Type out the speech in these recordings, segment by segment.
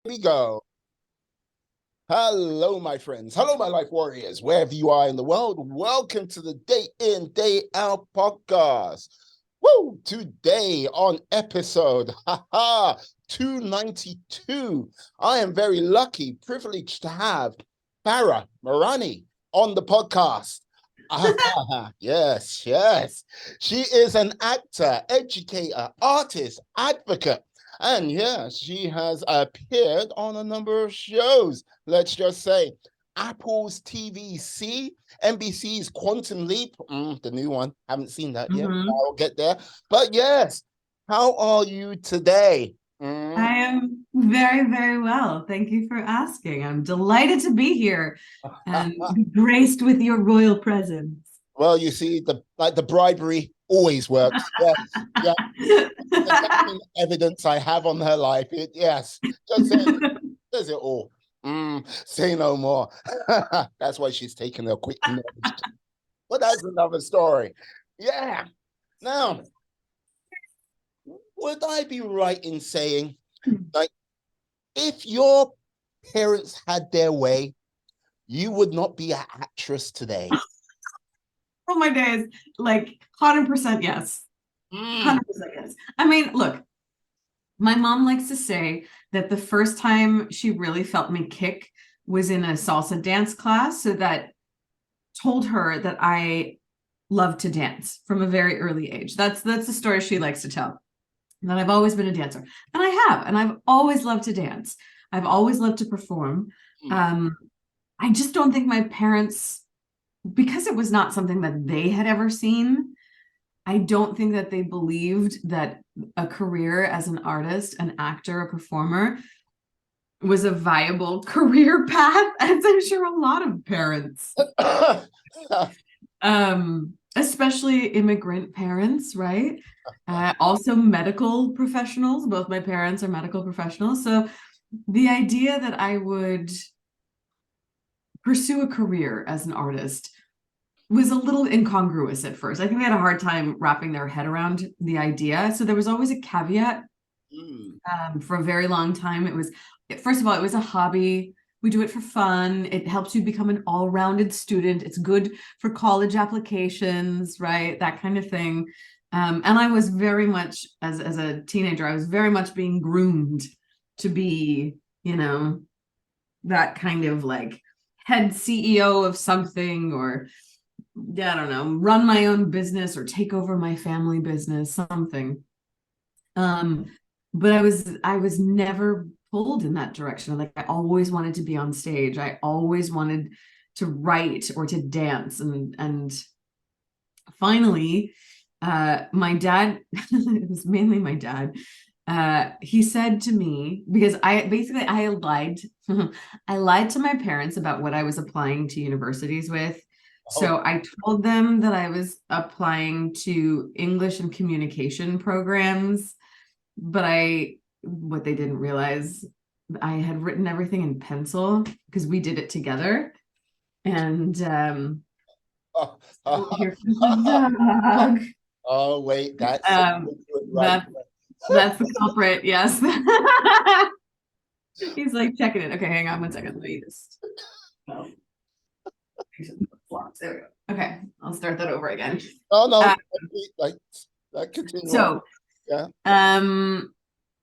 we go. Hello, my friends. Hello, my life warriors. Wherever you are in the world, welcome to the Day In, Day Out podcast. Woo! Today on episode 292, I am very lucky, privileged to have Farah Merani on the podcast. Yes. She is an actor, educator, artist, advocate. And yeah, she has appeared on a number of shows. Let's just say Apple's TVC, NBC's Quantum Leap, the new one. Haven't seen that yet. I'll get there. But yes, how are you today? I am very, very well. Thank you for asking. I'm delighted to be here and be graced with your royal presence. Well, you see, the bribery always works. Yes, yeah. The evidence I have on her life. Yes, just says it all. Say no more. That's why she's taking a quick note. But that's another story. Yeah. Now, would I be right in saying, like, if your parents had their way, you would not be an actress today? Oh my days, like 100% yes. 100% yes. I mean, look, my mom likes to say that the first time she really felt me kick was in a salsa dance class. So that told her that I love to dance from a very early age. That's the story she likes to tell. That I've always been a dancer. And I have, and I've always loved to dance. I've always loved to perform. I just don't think my parents, because it was not something that they had ever seen, I don't think that they believed that a career as an artist, an actor, a performer was a viable career path, as I'm sure a lot of parents. Especially immigrant parents, right? Also medical professionals. Both my parents are medical professionals. So the idea that I would pursue a career as an artist was a little incongruous at first. I think they had a hard time wrapping their head around the idea. So there was always a caveat. For a very long time. First of all, it was a hobby. We do it for fun. It helps you become an all-rounded student. It's good for college applications, right? That kind of thing. And I was very much, as a teenager, I was very much being groomed to be, that kind of like head CEO of something, or I don't know, run my own business or take over my family business, something. But I was never pulled in that direction. Like I always wanted to be on stage. I always wanted to write or to dance. And finally, my dad, it was mainly my dad, he said to me, because I lied. I lied to my parents about what I was applying to universities with. So I told them that I was applying to English and communication programs, but what they didn't realize, I had written everything in pencil because we did it together. And here comes the dog. Oh wait, that's that's the culprit. Yes. He's like checking it. Okay, hang on 1 second. Let me just. Oh. There we go. Okay, I'll start that over again. Oh no, that continues. So, yeah.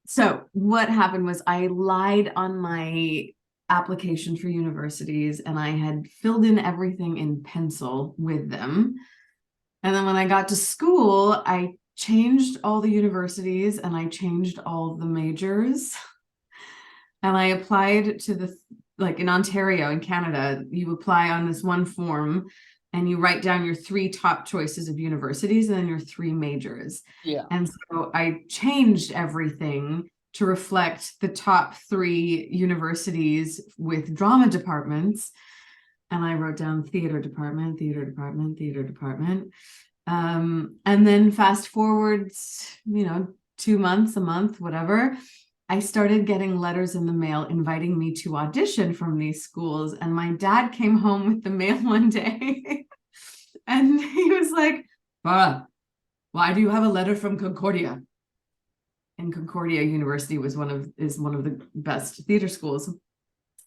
So what happened was I lied on my application for universities, and I had filled in everything in pencil with them. And then when I got to school, I changed all the universities and I changed all the majors. And I applied to like in Ontario, in Canada, you apply on this one form and you write down your 3 top choices of universities and then your 3 majors. Yeah. And so I changed everything to reflect the top 3 universities with drama departments. And I wrote down theater department. And then fast forwards, 2 months, a month, whatever, I started getting letters in the mail inviting me to audition from these schools. And my dad came home with the mail one day and he was like, Farah, why do you have a letter from Concordia? and Concordia University is one of the best theater schools.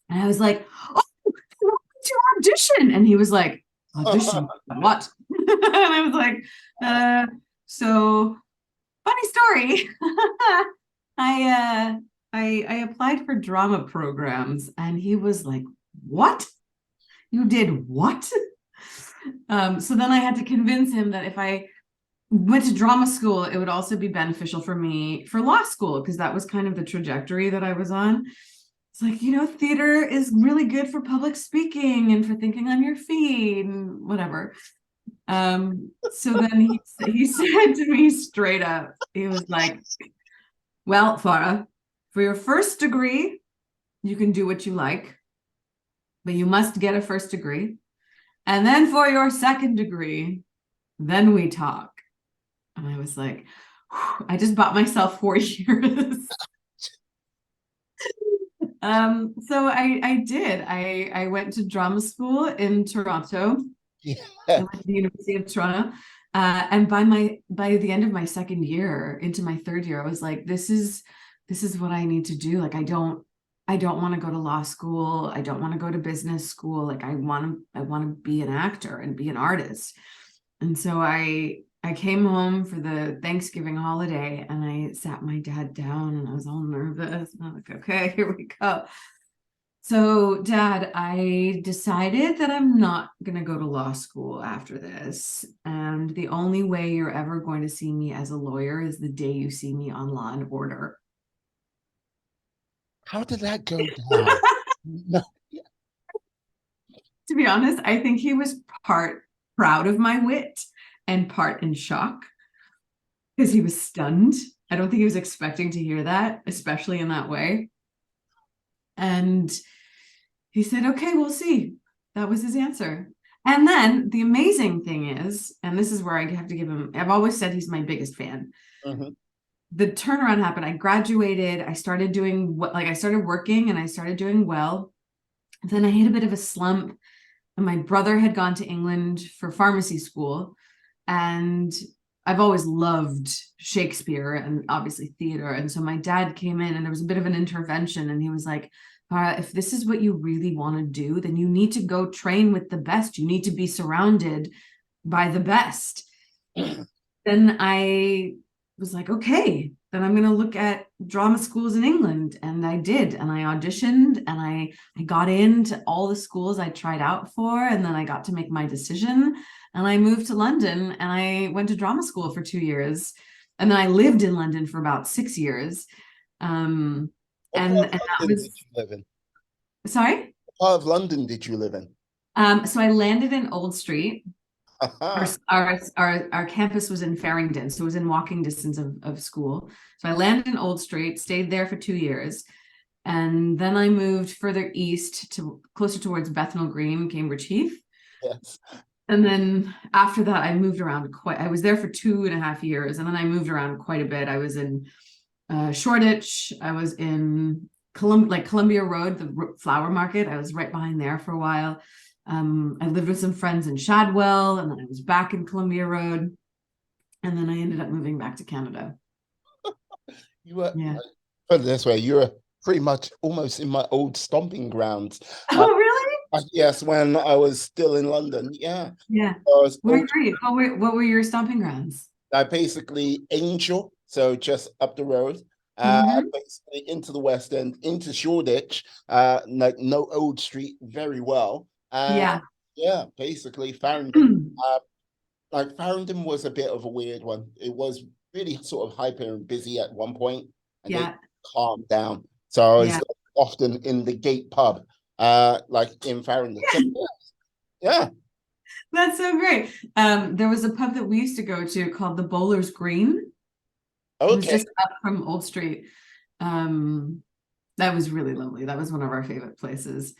And I was like, oh, to audition. And he was like, audition what? And I was like, so funny story. I applied for drama programs, and he was like, what? You did what? So then I had to convince him that if I went to drama school, it would also be beneficial for me for law school, because that was kind of the trajectory that I was on. It's like, theater is really good for public speaking and for thinking on your feet and whatever. So then he said to me straight up, he was like, well, Farah, for your first degree, you can do what you like, but you must get a first degree. And then for your second degree, then we talk. And I was like, I just bought myself 4 years. So I did. I went to drama school in Toronto. Yeah. I went to the University of Toronto. And by the end of my second year, into my third year, I was like, this is what I need to do. Like, I don't want to go to law school. I don't want to go to business school. Like, I want to be an actor and be an artist. And so I came home for the Thanksgiving holiday, and I sat my dad down, and I was all nervous. And I'm like, okay, here we go. So, Dad, I decided that I'm not going to go to law school after this. And the only way you're ever going to see me as a lawyer is the day you see me on Law and Order. How did that go down? No. To be honest, I think he was part proud of my wit and part in shock, because he was stunned. I don't think he was expecting to hear that, especially in that way. And he said, okay, we'll see. That was his answer. And then the amazing thing is, and this is where I have to give him, I've always said he's my biggest fan. Mm-hmm. The turnaround happened. I graduated. I started doing I started working, and I started doing well. Then I hit a bit of a slump, and my brother had gone to England for pharmacy school. And I've always loved Shakespeare and obviously theater. And so my dad came in, and there was a bit of an intervention, and he was like, if this is what you really want to do, then you need to go train with the best. You need to be surrounded by the best. Then I was like, okay, then I'm going to look at drama schools in England. And I did. And I auditioned, and I got into all the schools I tried out for. And then I got to make my decision. And I moved to London, and I went to drama school for 2 years. And then I lived in London for about 6 years. And that was. Did you live in? Sorry? What part of London did you live in? So I landed in Old Street. Our campus was in Farringdon, so it was in walking distance of school. So I landed in Old Street, stayed there for 2 years, and then I moved further east to closer towards Bethnal Green, Cambridge Heath. Yes. And then after that, I moved around I was there for 2.5 years, and then I moved around quite a bit. I was in Shoreditch. I was in Columbia Road, the flower market. I was right behind there for a while. I lived with some friends in Shadwell, and then I was back in Columbia Road, and then I ended up moving back to Canada. You were, put it this way, you were pretty much almost in my old stomping grounds. Oh, really? Yes, when I was still in London. Yeah. Yeah. Where were you? What were your stomping grounds? Basically Angel, so just up the road. Basically into the West End, into Shoreditch, like no Old Street very well. Yeah, basically Farringdon. Like Farringdon was a bit of a weird one. It was really sort of hyper and busy at one point, and then calmed down. So I was often in the Gate pub, like in Farringdon. So, yeah. That's so great. There was a pub that we used to go to called the Bowler's Green. Okay. It was just up from Old Street. That was really lovely. That was one of our favorite places.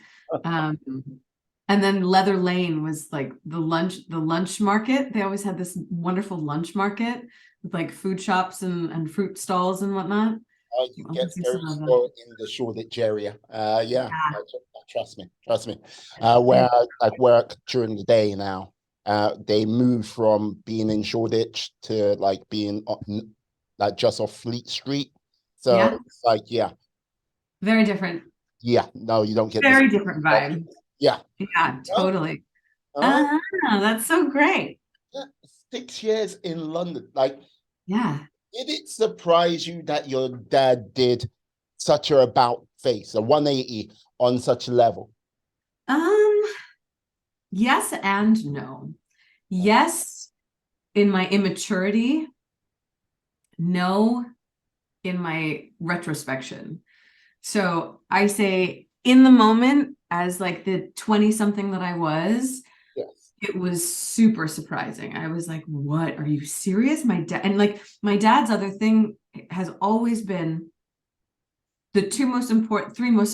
And then Leather Lane was like the lunch market. They always had this wonderful lunch market with like food shops and fruit stalls and whatnot. You get very spoiled in the Shoreditch area. Trust me. Where I work during the day now, they moved from being in Shoreditch to like being like just off Fleet Street. So Yeah. it's like, yeah, Very different. yeah, no, you don't get this. Very different vibe. Yeah. Yeah, Oh, totally. oh, That's so great. yeah. 6 years in London. Like, Yeah. did it surprise you that your dad did such a about face, a 180 on such a level? Um, yes and no. Yes, in my immaturity, no, in my retrospection. So I say in the moment, as like the 20 something that I was, Yes. it was super surprising. I was like, what? Are you serious? My dad, and like my dad's other thing has always been the three most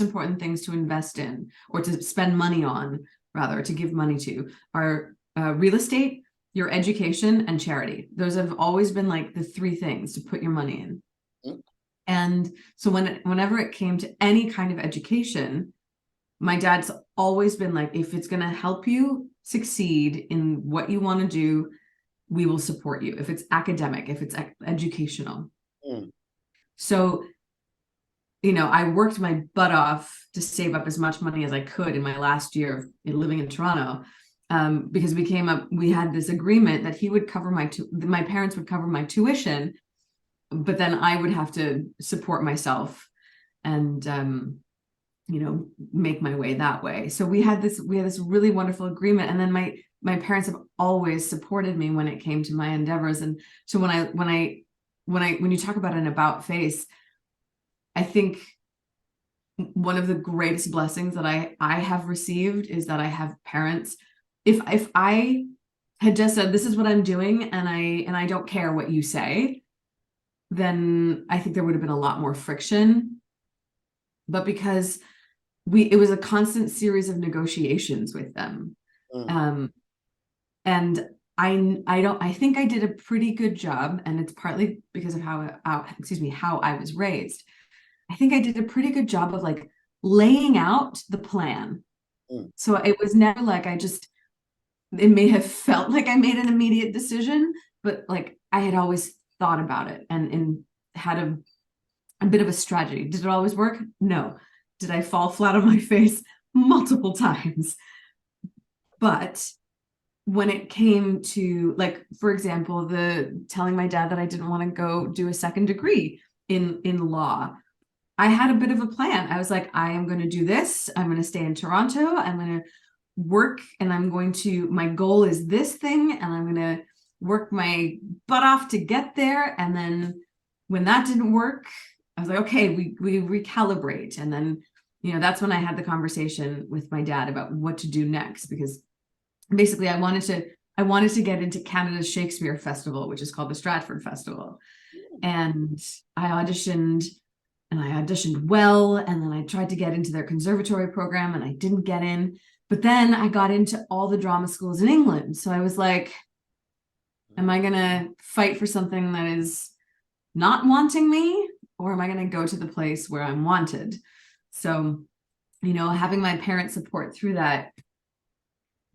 important things to invest in or to spend money on, rather, to give money to are real estate, your education, and charity. Those have always been like the three things to put your money in. Mm. And so whenever it came to any kind of education, my dad's always been like, if it's going to help you succeed in what you want to do, we will support you. If it's academic, if it's educational. Mm. So, I worked my butt off to save up as much money as I could in my last year of living in Toronto, because we had this agreement that he would cover my parents would cover my tuition, but then I would have to support myself and make my way that way. So we had this really wonderful agreement. And then my parents have always supported me when it came to my endeavors. And so when you talk about an about face, I think one of the greatest blessings that I have received is that I have parents. If I had just said, this is what I'm doing, and I don't care what you say, then I think there would have been a lot more friction. But because it was a constant series of negotiations with them. And I think I did a pretty good job, and it's partly because of how I was raised. I think I did a pretty good job of like laying out the plan. So it was never like it may have felt like I made an immediate decision, but like I had always thought about it and had a bit of a strategy. Did it always work? No. Did I fall flat on my face multiple times? But when it came to, like, for example, the telling my dad that I didn't want to go do a second degree in law, I had a bit of a plan. I was like, I am going to do this. I'm going to stay in Toronto. I'm going to work, and my goal is this thing, and I'm going to work my butt off to get there. And then when that didn't work, I was like, okay, we recalibrate. And then, that's when I had the conversation with my dad about what to do next, because basically I wanted to get into Canada's Shakespeare Festival, which is called the Stratford Festival. And I auditioned well, and then I tried to get into their conservatory program, and I didn't get in. But then I got into all the drama schools in England. So I was like, am I going to fight for something that is not wanting me, or am I going to go to the place where I'm wanted? So, having my parents support through that,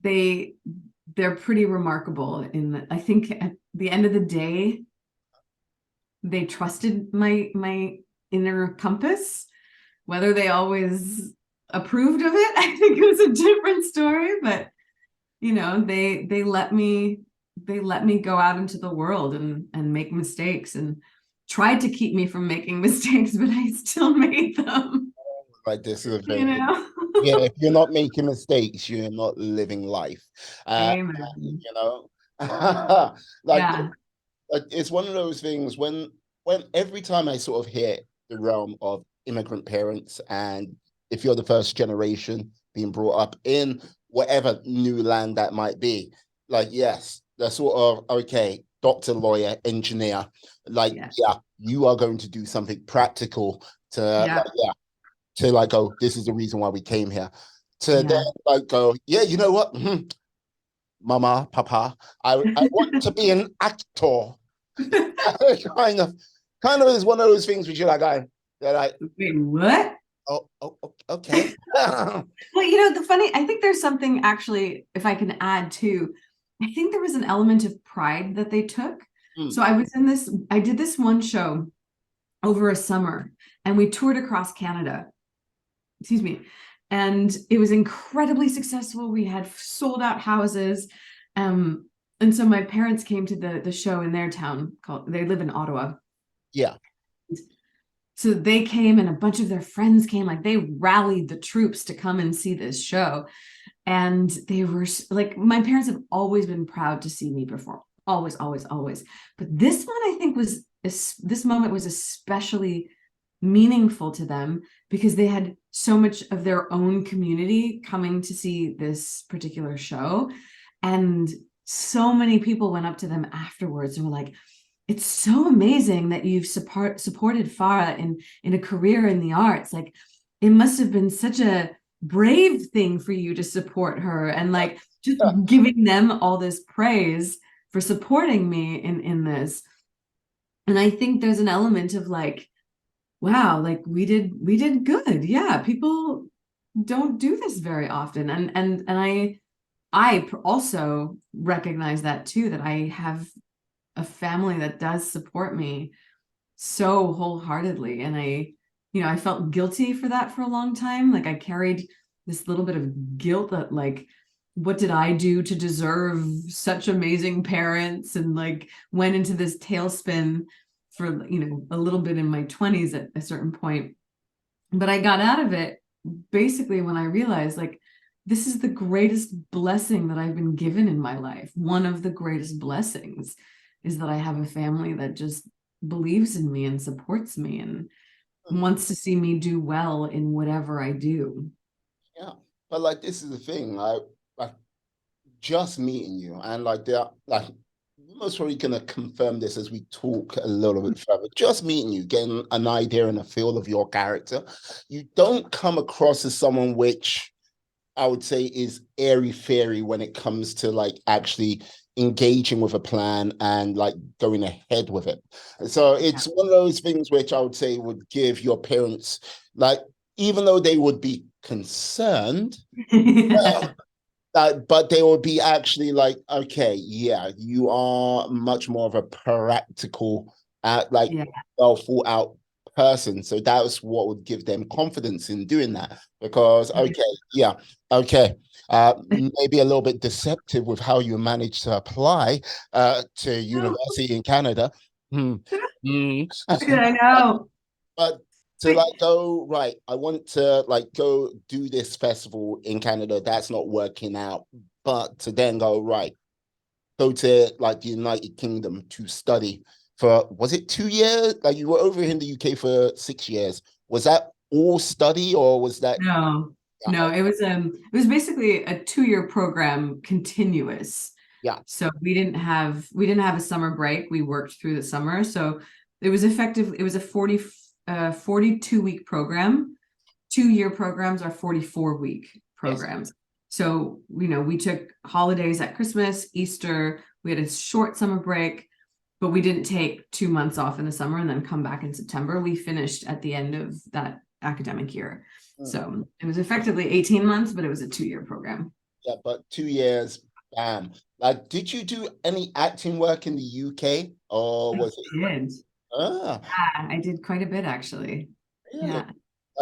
they're pretty remarkable in that. I think at the end of the day, they trusted my inner compass. Whether they always approved of it, I think it was a different story, but they let me go out into the world and make mistakes, and tried to keep me from making mistakes, but I still made them. Like, this is a thing. Yeah, if you're not making mistakes, you're not living life. Amen. Like, Yeah. it's one of those things when every time I sort of hear the realm of immigrant parents, and if you're the first generation being brought up in whatever new land that might be, like, yes, they're sort of, okay, doctor, lawyer, engineer, like, yeah, you are going to do something practical to like go, this is the reason why we came here. To then like go, yeah, you know what? Mama, Papa, I want to be an actor. kind of is one of those things which you're like, they're like, wait, what? Oh, okay. Well, I think there's something, actually, if I can add too, I think there was an element of pride that they took. So I did this one show over a summer, and we toured across Canada. Excuse me. And it was incredibly successful. We had sold out houses. And so my parents came to the show in their town, they live in Ottawa. Yeah. So they came, and a bunch of their friends came, like they rallied the troops to come and see this show. And they were like, my parents have always been proud to see me perform. Always, always, always. But this one, I think, this moment was especially meaningful to them because they had so much of their own community coming to see this particular show. And so many people went up to them afterwards and were like, it's so amazing that you've supported Farah in a career in the arts. Like, it must have been such a brave thing for you to support her, and like just giving them all this praise for supporting me in this. And I think there's an element of like, wow, like we did good. Yeah, people don't do this very often. And I also recognize that too, that I have a family that does support me so wholeheartedly. And I felt guilty for that for a long time. Like I carried this little bit of guilt that like, what did I do to deserve such amazing parents? And like went into this tailspin for, a little bit in my 20s at a certain point. But I got out of it basically when I realized like, this is the greatest blessing that I've been given in my life. One of the greatest blessings is that I have a family that just believes in me and supports me and wants to see me do well in whatever I do. Yeah. But like this is the thing, like just meeting you and like they're like most probably gonna confirm this as we talk a little bit further. Just meeting you, getting an idea and a feel of your character, you don't come across as someone which I would say is airy fairy when it comes to like actually engaging with a plan and like going ahead with it. So it's one of those things which I would say would give your parents like, even though they would be concerned, but they would be actually like, okay, yeah, you are much more of a practical, like Yeah. well thought out person. So that's what would give them confidence in doing that. Because okay, yeah, okay, maybe a little bit deceptive with how you manage to apply to university in Canada. Hmm. Hmm. I know. But to like go right, I want to like go do this festival in Canada. That's not working out. But to then go right, go to like the United Kingdom to study for, was it 2 years? Like you were over in the UK for 6 years. Was that all study or was that? No, Yeah, no, it was basically a 2-year program, continuous. yeah. So we didn't have a summer break. We worked through the summer. So it was a 42-week program. 2-year programs are 44-week Yes. programs. So, we took holidays at Christmas, Easter, we had a short summer break, but we didn't take 2 months off in the summer and then come back in September. We finished at the end of that academic year. So it was effectively 18 months, but it was a 2-year program. Yeah, but 2 years, bam. Like, did you do any acting work in the UK or was it? Did. Ah, Yeah, I did quite a bit actually. really? Yeah.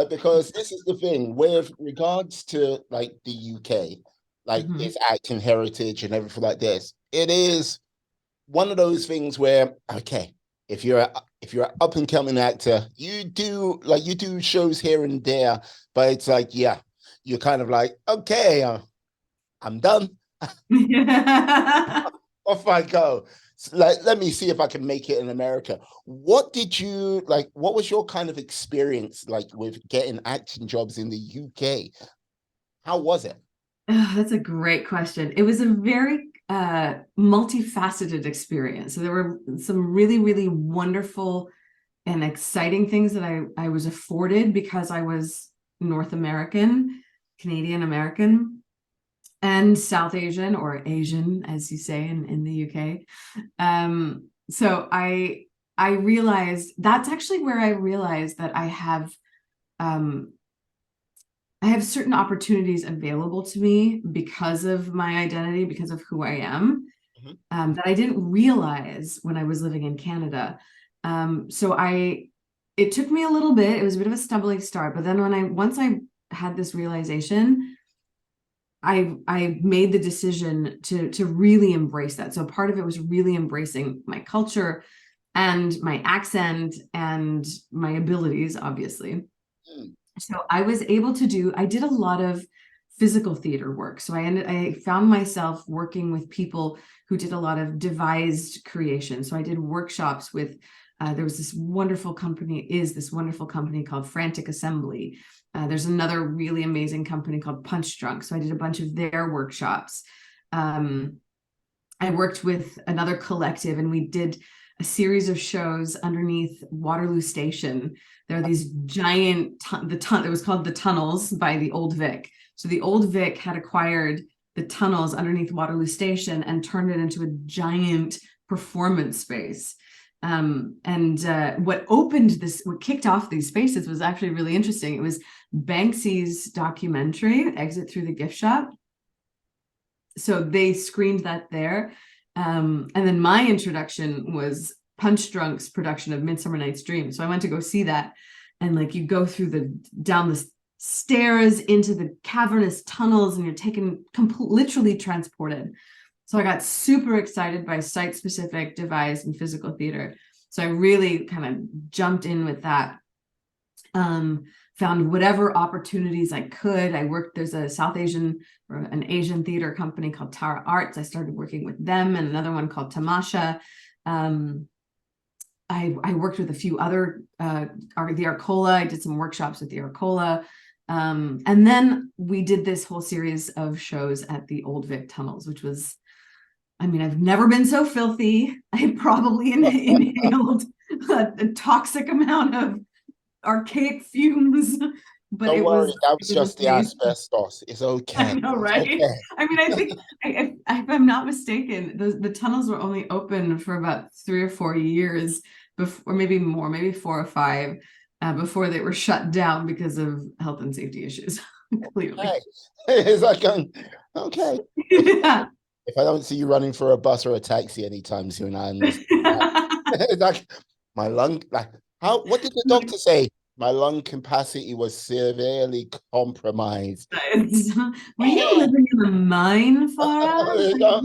Because this is the thing with regards to like the UK, like Mhm. its acting heritage and everything like this. It is one of those things where okay, if you're an up and coming actor, you do shows here and there, but it's like yeah, you're kind of like okay, I'm done. Off I go. Like, let me see if I can make it in America. What did you like? What was your kind of experience like with getting acting jobs in the UK? How was it? That's a great question. It was a very multifaceted experience. So there were some really, really wonderful and exciting things that I was afforded because I was North American, Canadian American, and South Asian, or Asian, as you say in the UK. So I realized that's actually where I realized that I have certain opportunities available to me because of my identity, because of who I am, Mhm. that I didn't realize when I was living in Canada. So It took me a little bit. It was a bit of a stumbling start, but then once I had this realization, I made the decision to really embrace that. So part of it was really embracing my culture and my accent and my abilities, obviously. So I did a lot of physical theater work. So I found myself working with people who did a lot of devised creation. So I did workshops with, there was this wonderful company called Frantic Assembly. There's another really amazing company called Punch Drunk. So I did a bunch of their workshops. I worked with another collective and we did a series of shows underneath Waterloo Station. There are these giant, it was called the Tunnels by the Old Vic. So the Old Vic had acquired the tunnels underneath Waterloo Station and turned it into a giant performance space. What kicked off these spaces was actually really interesting. It was Banksy's documentary, Exit Through the Gift Shop. So they screened that there. And then my introduction was Punch Drunk's production of Midsummer Night's Dream. So I went to go see that. And like you go through down the stairs into the cavernous tunnels and you're taken literally transported. So I got super excited by site-specific, devised, and physical theater. So I really kind of jumped in with that. Found whatever opportunities I could. There's a South Asian or an Asian theater company called Tara Arts. I started working with them and another one called Tamasha. I worked with a few other, the Arcola. I did some workshops with the Arcola. And then we did this whole series of shows at the Old Vic Tunnels, which was, I mean, I've never been so filthy. I probably inhaled a toxic amount of archaic fumes, but Don't worry, that was just the amazing. asbestos. It's okay. I know, right? Okay. I mean, I think if I'm not mistaken, the tunnels were only open for about 3 or 4 years before, or maybe more, maybe 4 or 5, before they were shut down because of health and safety issues. Clearly, Okay. It's like, okay. yeah. If I don't see you running for a bus or a taxi anytime soon, I understand. It's like my lung, like how? What did the doctor say? My lung capacity was severely compromised. Were you living in a mine, Farah? There you go.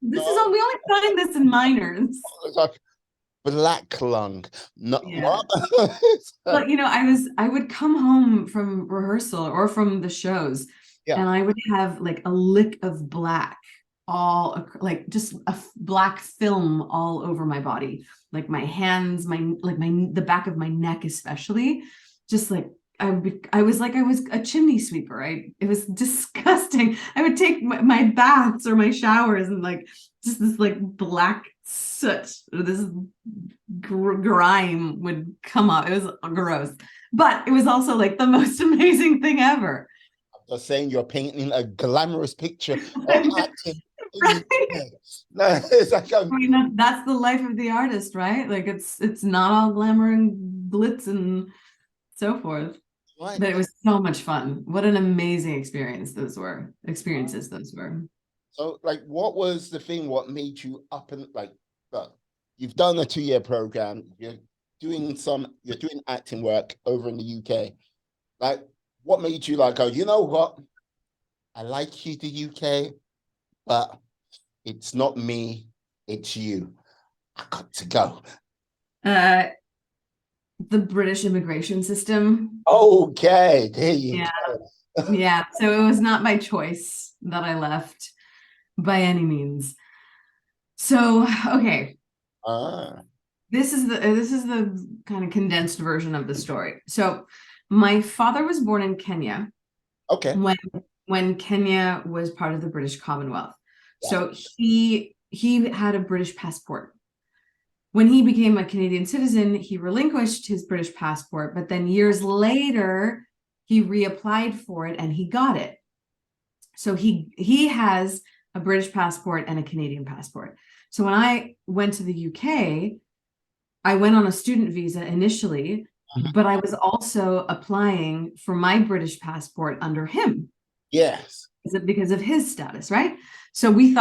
This is No, we only find this in miners. it's like black lung. No, Yeah. what? But I would come home from rehearsal or from the shows, Yeah. and I would have like a lick of black, like just a black film all over my body, like my hands, the back of my neck, especially, just like I was a chimney sweeper. It was disgusting. I would take my baths or my showers and like just this like black soot, this grime would come up. It was gross, but it was also like the most amazing thing ever. I'm just saying you're painting a glamorous picture of acting. Right? It's like I mean, that's the life of the artist, right? Like it's not all glamour and glitz and so forth. right. But it was so much fun. What an amazing experiences those were. So, like, what was the thing? What made you up and like? You've done a 2-year program. You're doing acting work over in the UK. Like, what made you like go? You know what? I like you, the UK, but it's not me. It's you. I got to go. The British immigration system. Okay, there you Yeah. go. Yeah. So it was not my choice that I left by any means. So, okay. This is the kind of condensed version of the story. So my father was born in Kenya. Okay. When Kenya was part of the British Commonwealth. Yeah. So he had a British passport. When he became a Canadian citizen, he relinquished his British passport, but then years later, he reapplied for it and he got it. So he has a British passport and a Canadian passport. So when I went to the UK, I went on a student visa initially, but I was also applying for my British passport under him. Yes. Because of his status, right? So we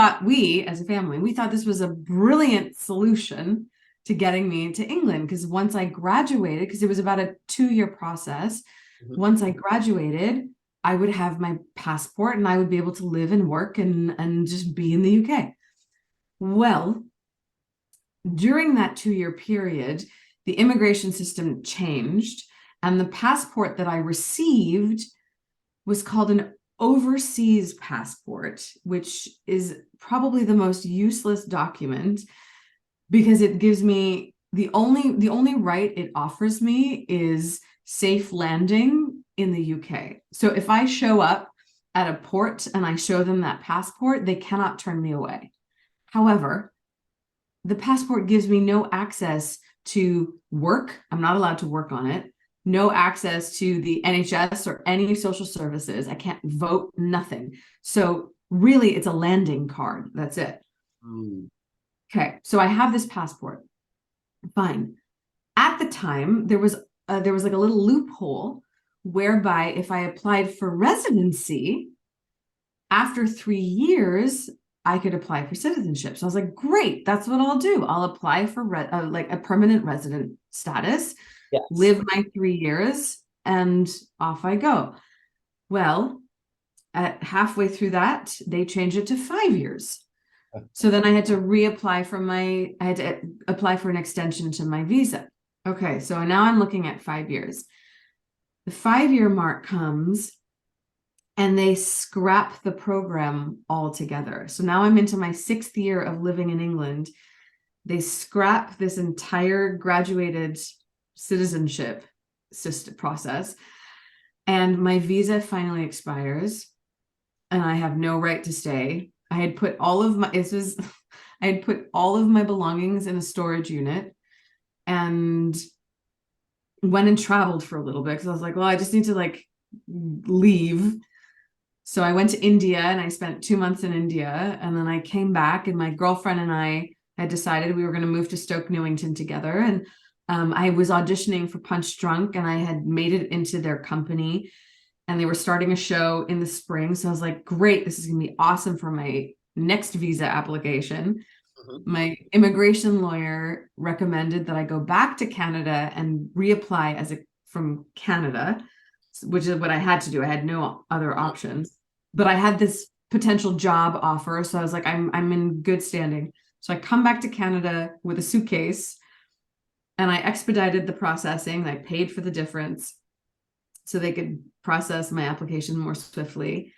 as a family, we thought this was a brilliant solution to getting me to England. Because once I graduated, because it was about a 2-year process, once I graduated, I would have my passport and I would be able to live and work and just be in the UK. Well, during that 2-year period, the immigration system changed, and the passport that I received was called an overseas passport, which is probably the most useless document because it gives me the only right it offers me is safe landing in the UK. So if I show up at a port and I show them that passport, they cannot turn me away. However, the passport gives me no access to work. I'm not allowed to work on it. No access to the NHS or any social services. I can't vote, nothing. So really, it's a landing card. That's it. Okay, so I have this passport. Fine. At the time, there was like a little loophole whereby if I applied for residency, after 3 years, I could apply for citizenship. So I was like, great, that's what I'll do. I'll apply for like a permanent resident status, live my 3 years, and off I go. Well, at halfway through that, they changed it to 5 years. So then I had to reapply for I had to apply for an extension to my visa. Okay, so now I'm looking at 5 years. The 5-year mark comes and they scrap the program altogether. So now I'm into my 6th year of living in England. They scrap this entire graduated citizenship system process, and my visa finally expires, and I have no right to stay. I had put all of my belongings in a storage unit, and went and traveled for a little bit because I was like, well, I just need to like leave. So I went to India and I spent 2 months in India, and then I came back, and my girlfriend and I had decided we were going to move to Stoke Newington together. And I was auditioning for Punch Drunk, and I had made it into their company, and they were starting a show in the spring. So I was like, great, this is going to be awesome for my next visa application. My immigration lawyer recommended that I go back to Canada and reapply from Canada, which is what I had to do. I had no other options, but I had this potential job offer. So I was like, I'm in good standing. So I come back to Canada with a suitcase, and I expedited the processing. I paid for the difference so they could process my application more swiftly.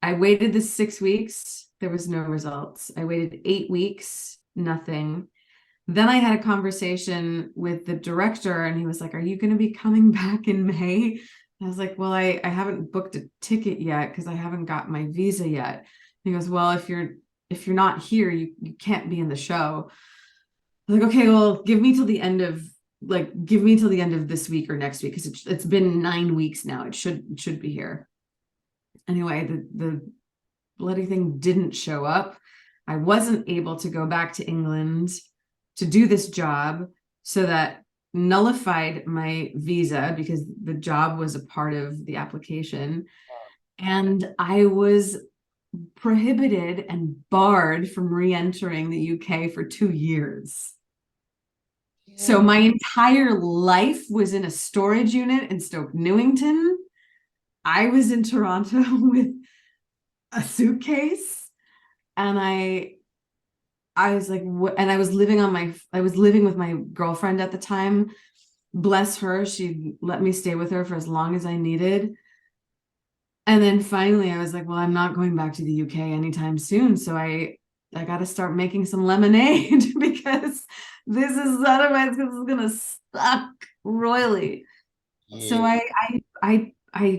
I waited the 6 weeks. There was no results. I waited 8 weeks, nothing. Then I had a conversation with the director, and he was like, are you going to be coming back in May? I was like, well, I haven't booked a ticket yet because I haven't got my visa yet. He goes, well, if you're not here, you can't be in the show. I was like, okay, well, give me till the end of this week or next week, because it's been 9 weeks now. It should be here. Anyway, the bloody thing didn't show up. I wasn't able to go back to England to do this job, so that nullified my visa because the job was a part of the application. And I was prohibited and barred from re-entering the UK for 2 years. So my entire life was in a storage unit in Stoke Newington. I was in Toronto with a suitcase, and I was like, and I was living with my girlfriend at the time. Bless her, she let me stay with her for as long as I needed. And then finally I was like, well, I'm not going back to the UK anytime soon. So I got to start making some lemonade because this is otherwise this is gonna suck royally. So I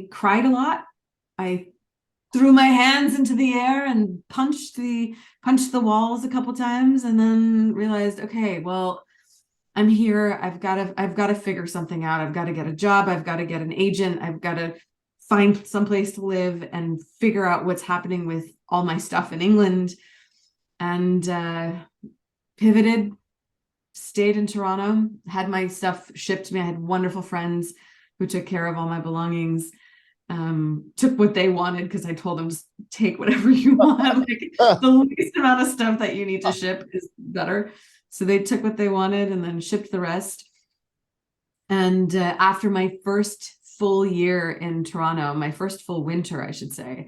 cried a lot. I threw my hands into the air and punched the walls a couple times, and then realized, okay, well, I'm here. I've got to figure something out. I've got to get a job. I've got to get an agent. I've got to find someplace to live and figure out what's happening with all my stuff in England. And pivoted, stayed in Toronto, had my stuff shipped to me. I had wonderful friends who took care of all my belongings. Took what they wanted because I told them, just take whatever you want. Like, the least amount of stuff that you need to ship is better. So they took what they wanted and then shipped the rest. And after my first full year in Toronto, my first full winter, I should say,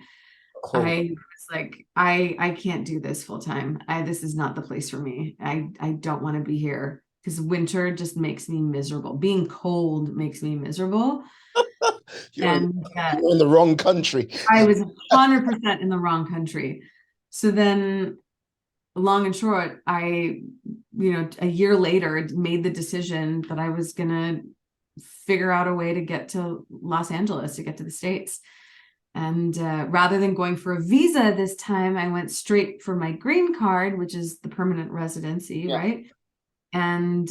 Oh, I was like, I can't do this full time. This is not the place for me. I don't want to be here because winter just makes me miserable. Being cold makes me miserable. you're in, And you're in the wrong country. I was 100% in the wrong country. So then, long and short, a year later made the decision that I was gonna figure out a way to get to Los Angeles, to get to the States. And rather than going for a visa this time, I went straight for my green card, which is the permanent residency, Yeah. right? And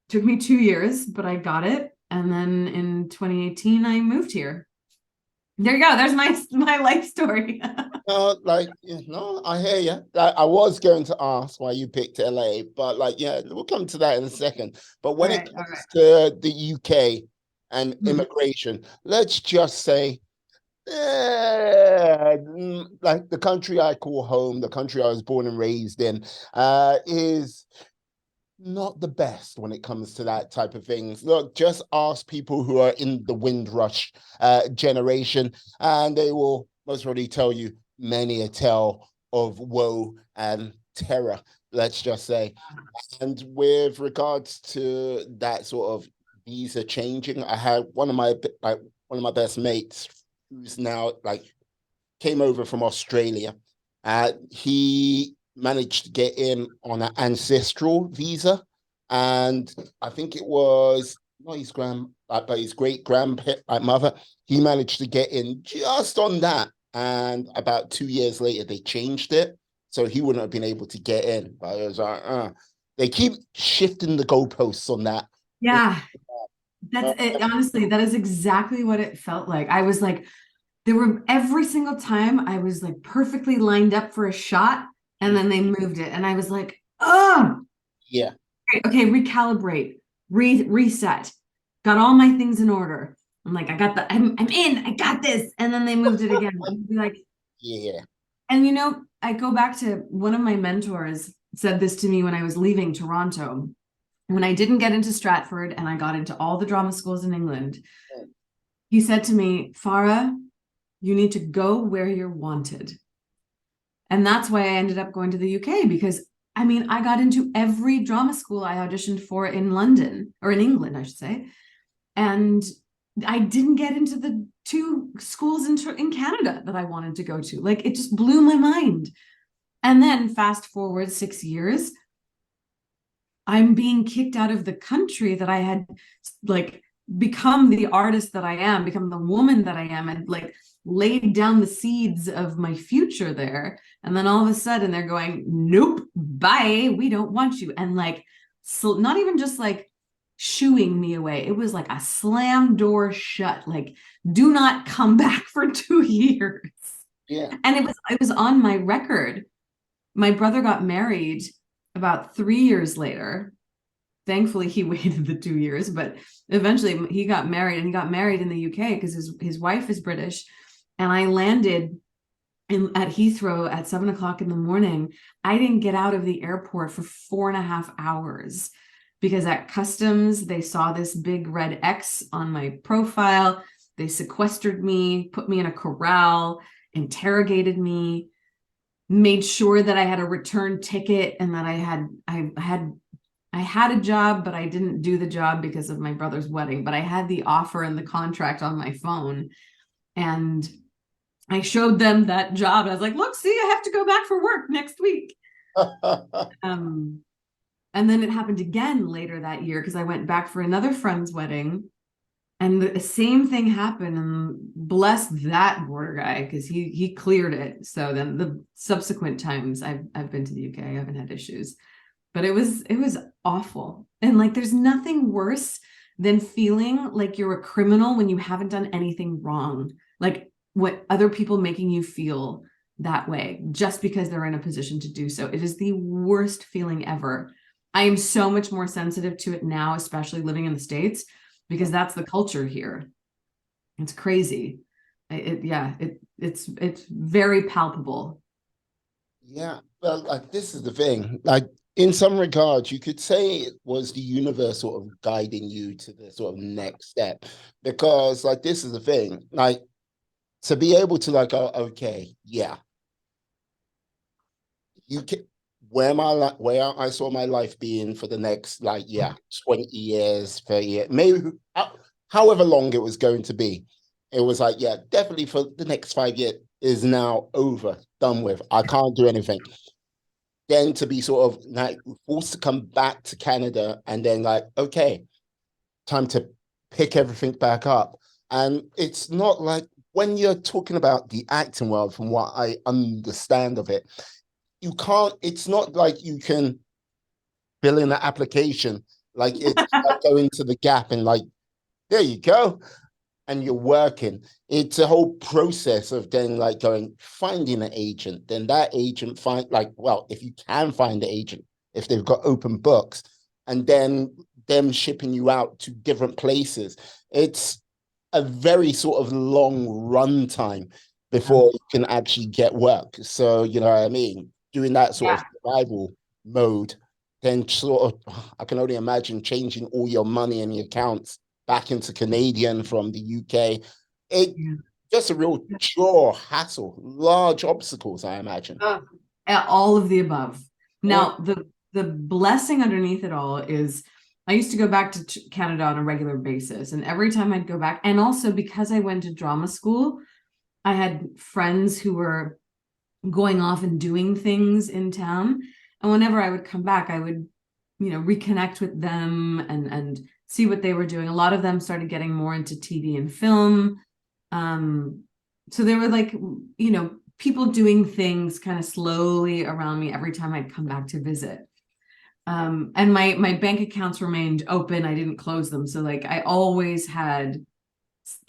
took me 2 years, but I got it. And then in 2018, I moved here. There you go. There's my life story. No, I hear you. I was going to ask why you picked LA, but yeah, we'll come to that in a second. But when it comes to the UK and immigration, let's just say, like the country I call home, the country I was born and raised in, is not the best when it comes to that type of things. Look, just ask people who are in the Windrush generation, and they will most probably tell you many a tale of woe and terror, let's just say. And with regards to that sort of visa changing, I had one of my best mates who's now came over from Australia. He managed to get in on an ancestral visa, and I think it was not his but his great grandmother. He managed to get in just on that, and about 2 years later, they changed it, so he wouldn't have been able to get in. But it was they keep shifting the goalposts on that. Yeah, that's it. Honestly, that is exactly what it felt like. I was like, there were every single time I was like perfectly lined up for a shot, and then they moved it, and I was like, oh, yeah, okay, recalibrate, reset, got all my things in order. I'm like, I'm in, I got this, and then they moved it again. I'd be like, yeah. and I go back to one of my mentors said this to me when I was leaving Toronto, when I didn't get into Stratford and I got into all the drama schools in England. He said to me, Farah, you need to go where you're wanted. And that's why I ended up going to the UK, because I got into every drama school I auditioned for in London, or in England, I should say. And I didn't get into the two schools in Canada that I wanted to go to. Like, it just blew my mind. And then fast forward 6 years, I'm being kicked out of the country that I had become the artist that I am, become the woman that I am, and laid down the seeds of my future there. And then all of a sudden they're going, nope, bye, we don't want you. And so not even just shooing me away. It was like a slam door shut, do not come back for 2 years. Yeah. And it was on my record. My brother got married about 3 years later. Thankfully, he waited the 2 years, but eventually he got married, and he got married in the UK because his wife is British. And I landed at Heathrow at 7:00 in the morning. I didn't get out of the airport for 4.5 hours because at customs, they saw this big red X on my profile. They sequestered me, put me in a corral, interrogated me, made sure that I had a return ticket and that I had a job, but I didn't do the job because of my brother's wedding. But I had the offer and the contract on my phone, and I showed them that job. I was like, look, see, I have to go back for work next week. And then it happened again later that year because I went back for another friend's wedding, and the same thing happened. And bless that border guy because he cleared it. So then the subsequent times I've been to the UK, I haven't had issues. But it was awful. And there's nothing worse than feeling like you're a criminal when you haven't done anything wrong. What other people making you feel that way just because they're in a position to do so. It is the worst feeling ever. I am so much more sensitive to it now, especially living in the States, because that's the culture here. It's crazy. It's very palpable. Yeah, well, like this is the thing. Like in some regards, you could say it was the universe sort of guiding you to the sort of next step, because like this is the thing. Like to be able to like, oh, okay, yeah, you can where where I saw my life being for the next like 20 years, 30 years, maybe however long it was going to be. It was like, yeah, definitely for the next 5 years is now over, done with. I can't do anything. Then to be sort of like forced to come back to Canada and then like, okay, time to pick everything back up. And it's not like when you're talking about the acting world, from what I understand of it, you can't, it's not like you can fill in an application. Like it's like going to the gap and like, there you go. And you're working. It's a whole process of then like going, finding an agent. Then that agent find like, well, if you can find the agent, if they've got open books, and then them shipping you out to different places. It's a very sort of long run time before you can actually get work. So, you know what I mean? Doing that sort Yeah. of survival mode, then sort of, I can only imagine changing all your money and your accounts back into Canadian from the UK. It Yeah. just a real chore, hassle, large obstacles, I imagine. Uh, all of the above. Mm. Now, the blessing underneath it all is I used to go back to Canada on a regular basis, and every time I'd go back, and also because I went to drama school, I had friends who were going off and doing things in town, and whenever I would come back, I would, reconnect with them and see what they were doing. A lot of them started getting more into TV and film. So there were like, people doing things kind of slowly around me every time I'd come back to visit. And my bank accounts remained open. I didn't close them. So like I always had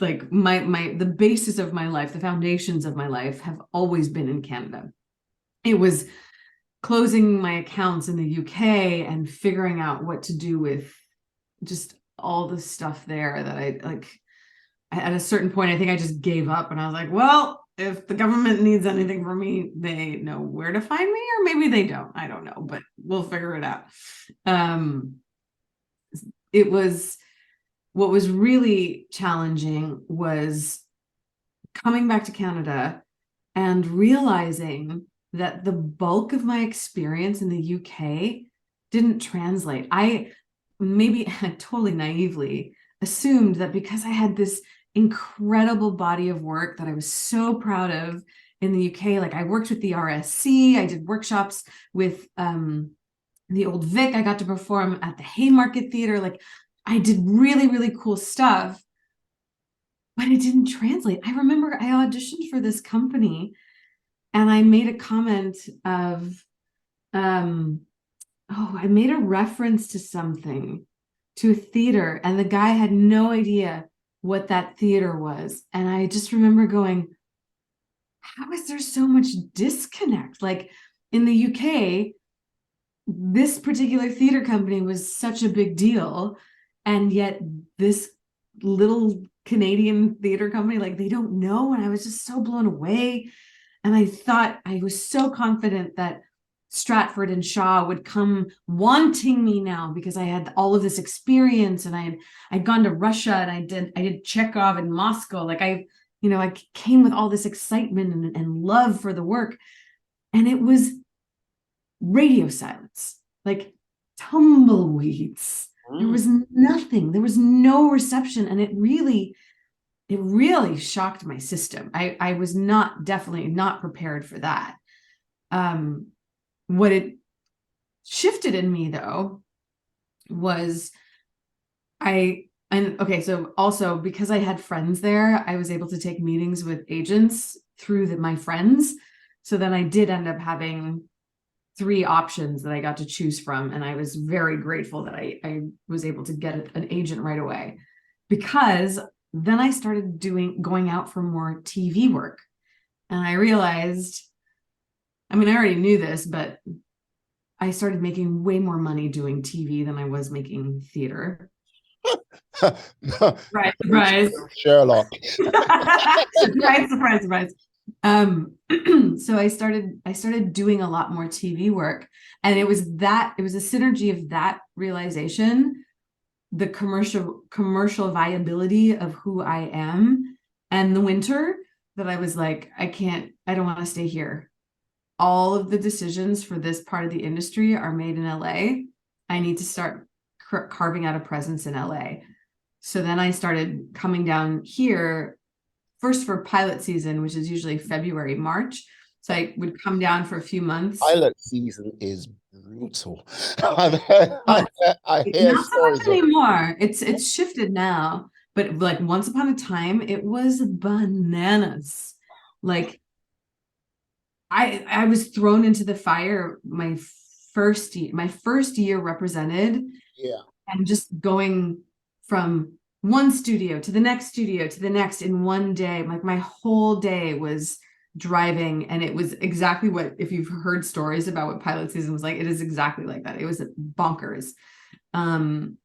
like the basis of my life, the foundations of my life have always been in Canada. It was closing my accounts in the UK and figuring out what to do with just all the stuff there that I like. At a certain point, I think I just gave up and I was like, well, if the government needs anything from me, they know where to find me, or maybe they don't. I don't know, but we'll figure it out. It was what was really challenging was coming back to Canada and realizing that the bulk of my experience in the UK didn't translate. I maybe totally naively assumed that because I had this incredible body of work that I was so proud of in the UK, like I worked with the RSC, I did workshops with the Old Vic, I got to perform at the Haymarket Theater, like I did really, really cool stuff, but it didn't translate. I remember I auditioned for this company and I made a comment of, I made a reference to something, to a theater, and the guy had no idea what that theater was. And I just remember going, how is there so much disconnect? Like in the UK, this particular theater company was such a big deal, and yet this little Canadian theater company, like they don't know. And I was just so blown away. And I thought I was so confident that Stratford and Shaw would come wanting me now because I had all of this experience and I'd gone to Russia and I did Chekhov in Moscow. Like I came with all this excitement and love for the work. And it was radio silence, like tumbleweeds. There was nothing, there was no reception. And it really shocked my system. I was definitely not prepared for that. What it shifted in me though was so also because I had friends there, I was able to take meetings with agents through my friends. So then I did end up having 3 options that I got to choose from. And I was very grateful that I was able to get an agent right away, because then I started going out for more TV work. And I realized, I mean, I already knew this, but I started making way more money doing TV than I was making theater. Right, surprise. Sherlock. Surprise, surprise, surprise. So I started doing a lot more TV work, and it was a synergy of that realization, the commercial viability of who I am, and the winter, that I was like, I don't want to stay here. All of the decisions for this part of the industry are made in LA. I need to start carving out a presence in LA. So then I started coming down here first for pilot season, which is usually February, March. So I would come down for a few months. Pilot season is brutal. I hear Not so much stories of. anymore. It's shifted now, but like once upon a time, it was bananas. Like I was thrown into the fire my first year represented, Yeah. and just going from one studio to the next studio to the next in one day. Like my whole day was driving, and it was exactly what, if you've heard stories about what pilot season was like, it is exactly like that. It was bonkers. And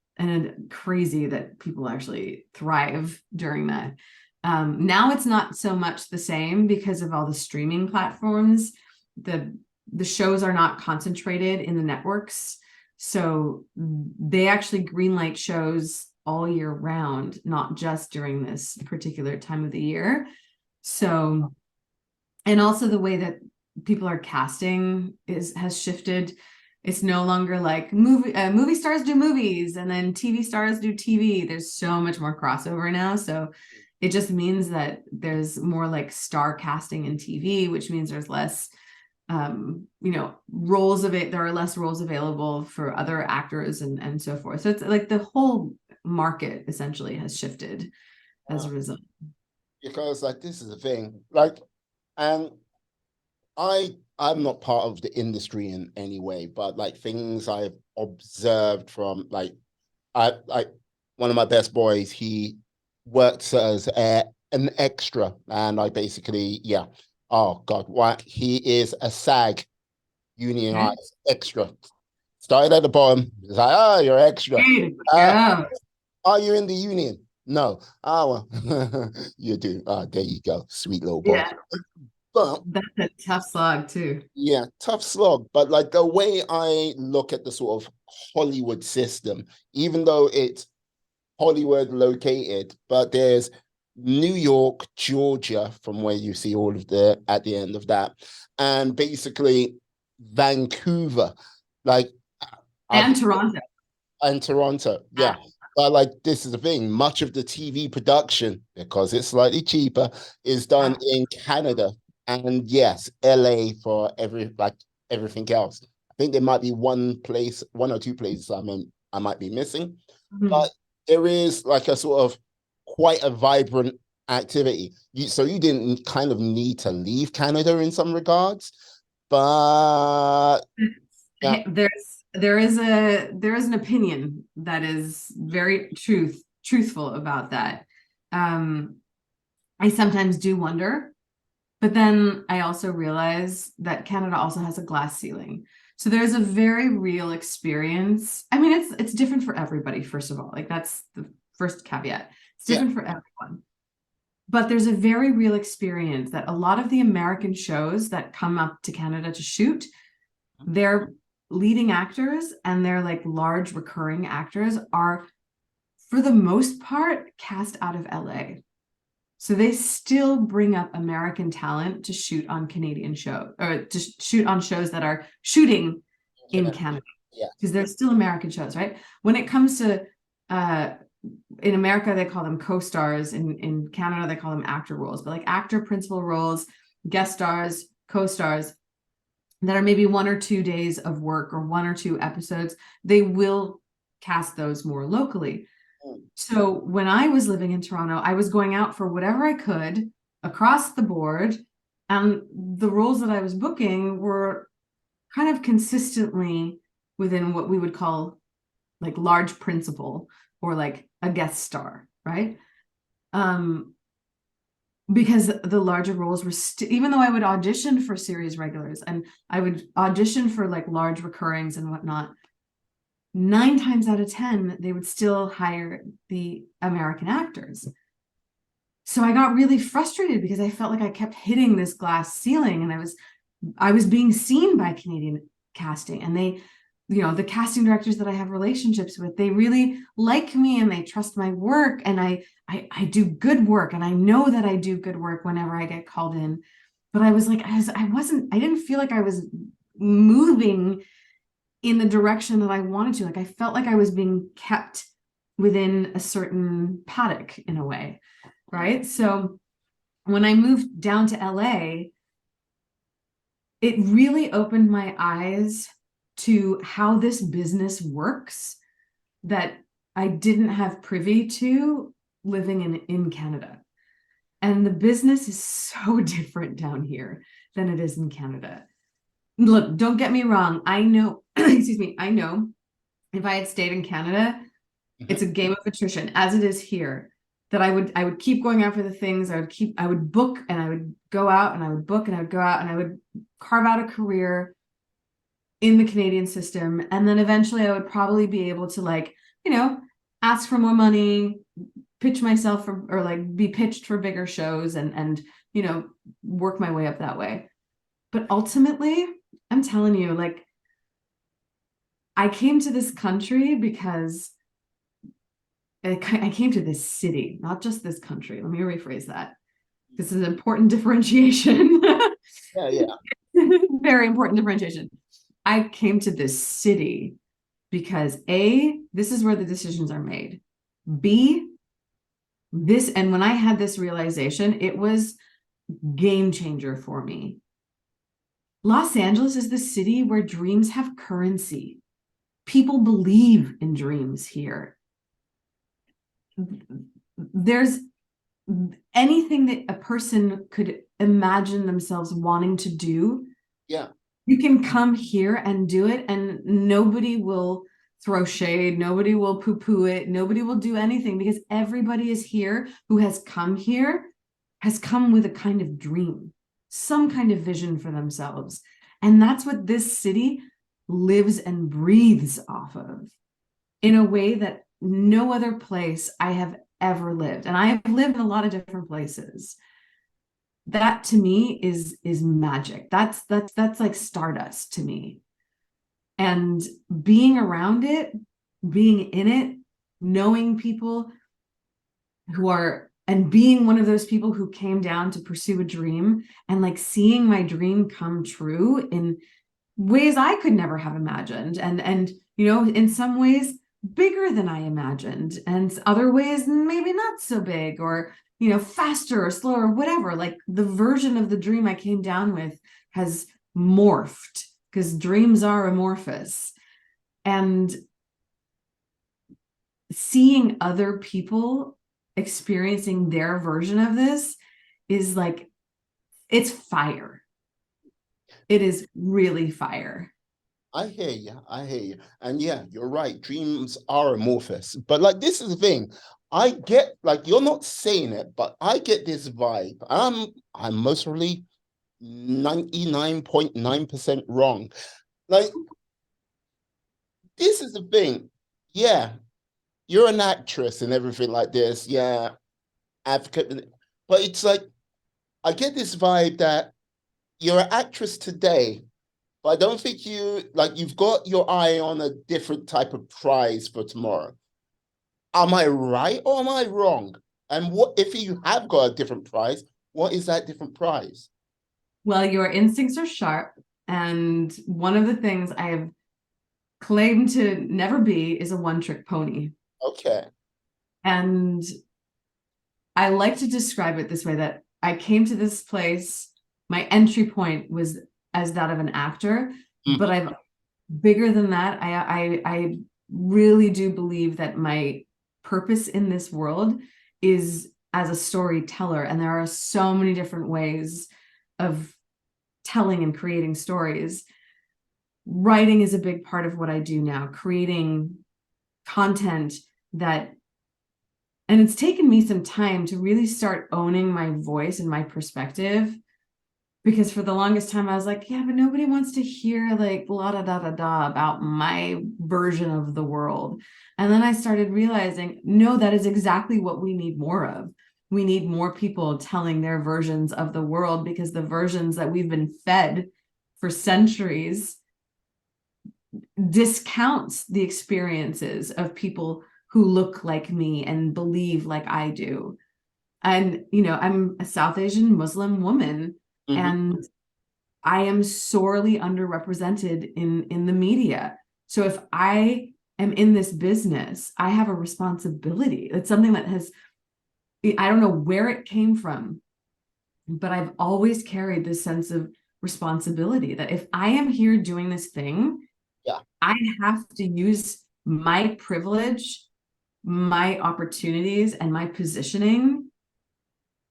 crazy that people actually thrive during that. Now it's not so much the same because of all the streaming platforms. The shows are not concentrated in the networks, so they actually greenlight shows all year round, not just during this particular time of the year. So, and also the way that people are casting has shifted. It's no longer like movie stars do movies and then TV stars do TV. There's so much more crossover now. So it just means that there's more like star casting in TV, which means there's less roles of it. There are less roles available for other actors and so forth. So it's like the whole market essentially has shifted as a result. Because like this is the thing, like, and I'm not part of the industry in any way, but like things I've observed from like one of my best boys, he works as an extra, and I basically, yeah, oh god, what, he is a SAG unionized extra. Started at the bottom. It's like, oh, you're extra. Are you in the union? No. Oh, well, you do. There you go. Sweet little boy. Yeah. But that's a tough slog too. yeah, tough slog. But like the way I look at the sort of Hollywood system, even though it's Hollywood located, but there's New York, Georgia, from where you see all of the at the end of that, and basically Vancouver, like and Toronto. And Toronto, yeah. But like this is the thing, much of the TV production, because it's slightly cheaper, is done in Canada. And yes, LA for everything else. I think there might be one or two places I might be missing. Mm-hmm. But there is like a sort of quite a vibrant activity. So you didn't kind of need to leave Canada in some regards, but yeah. There is an opinion that is very truthful about that. I sometimes do wonder, but then I also realize that Canada also has a glass ceiling. So there's a very real experience. I mean, it's different for everybody, first of all. Like that's the first caveat. It's different for everyone. But there's a very real experience that a lot of the American shows that come up to Canada to shoot, they're leading actors and they're like large recurring actors are, for the most part, cast out of LA. So they still bring up American talent to shoot on Canadian shows, or to shoot on shows that are shooting in Canada. Yeah, because they're still American shows, right? When it comes to in America, they call them co-stars. In Canada, they call them actor roles, but like actor principal roles, guest stars, co-stars that are maybe 1 or 2 days of work or 1 or 2 episodes, they will cast those more locally. So when I was living in Toronto, I was going out for whatever I could across the board. And the roles that I was booking were kind of consistently within what we would call like large principal or like a guest star, right? Because the larger roles were even though I would audition for series regulars and I would audition for like large recurrings and whatnot, 9 times out of 10 they would still hire the American actors. So I got really frustrated because I felt like I kept hitting this glass ceiling, and I was being seen by Canadian casting, and they, the casting directors that I have relationships with, they really like me and they trust my work, and I do good work, and I know that I do good work whenever I get called in. But I was like, I didn't feel like I was moving in the direction that I wanted to. Like I felt like I was being kept within a certain paddock in a way, right? So when I moved down to LA, it really opened my eyes to how this business works that I didn't have privy to living in Canada. And the business is so different down here than it is in Canada. Look, don't get me wrong. I know, excuse me, I know if I had stayed in Canada, it's a game of attrition, as it is here. That I would keep going after the things. I would book, and I would go out, and I would book, and I would go out, and I would carve out a career in the Canadian system. And then eventually I would probably be able to, like, ask for more money, pitch myself for, or like be pitched for bigger shows, and work my way up that way. But ultimately, I'm telling you, like, I came to this country because I came to this city, not just this country. Let me rephrase that. This is an important differentiation. Yeah. Very important differentiation. I came to this city because A, this is where the decisions are made. B, and when I had this realization, it was game changer for me. Los Angeles is the city where dreams have currency. People believe in dreams here. There's anything that a person could imagine themselves wanting to do. Yeah. You can come here and do it, and nobody will throw shade. Nobody will poo-poo it. Nobody will do anything, because everybody is here who has come here, has come with a kind of dream, some kind of vision for themselves. And that's what this city lives and breathes off of in a way that no other place I have ever lived. And I have lived in a lot of different places. That to me is magic. That's like stardust to me. And being around it, being in it, knowing people who are, and being one of those people who came down to pursue a dream, and like seeing my dream come true in ways I could never have imagined. And in some ways bigger than I imagined, and other ways maybe not so big, or faster or slower, whatever. Like the version of the dream I came down with has morphed, because dreams are amorphous. And seeing other people experiencing their version of this is like, it's fire. It is really fire. I hear you. I hear you. And yeah, you're right. Dreams are amorphous. But like, this is the thing. I get, like, you're not saying it, but I get this vibe. I'm mostly 99.9% wrong. Like, this is the thing. Yeah, you're an actress and everything like this. Yeah, advocate. But it's like, I get this vibe that you're an actress today, but I don't think you've got your eye on a different type of prize for tomorrow. Am I right or am I wrong? And what if you have got a different prize? What is that different prize? Well, your instincts are sharp. And one of the things I have claimed to never be is a one-trick pony. Okay. And I like to describe it this way, that I came to this place, my entry point was as that of an actor, but I've bigger than that. I really do believe that my purpose in this world is as a storyteller, and there are so many different ways of telling and creating stories. Writing is a big part of what I do now, creating content that, and it's taken me some time to really start owning my voice and my perspective, because for the longest time I was like, yeah, but nobody wants to hear like la da da da da about my version of the world. And then I started realizing, no, that is exactly what we need more of. we need more people telling their versions of the world, because the versions that we've been fed for centuries discounts the experiences of people who look like me and believe like I do. And, you know, I'm a South Asian Muslim woman, and I am sorely underrepresented in the media. So if I am in this business, I have a responsibility. It's something that has, I don't know where it came from, but I've always carried this sense of responsibility that if I am here doing this thing, Yeah. I have to use my privilege, my opportunities, and my positioning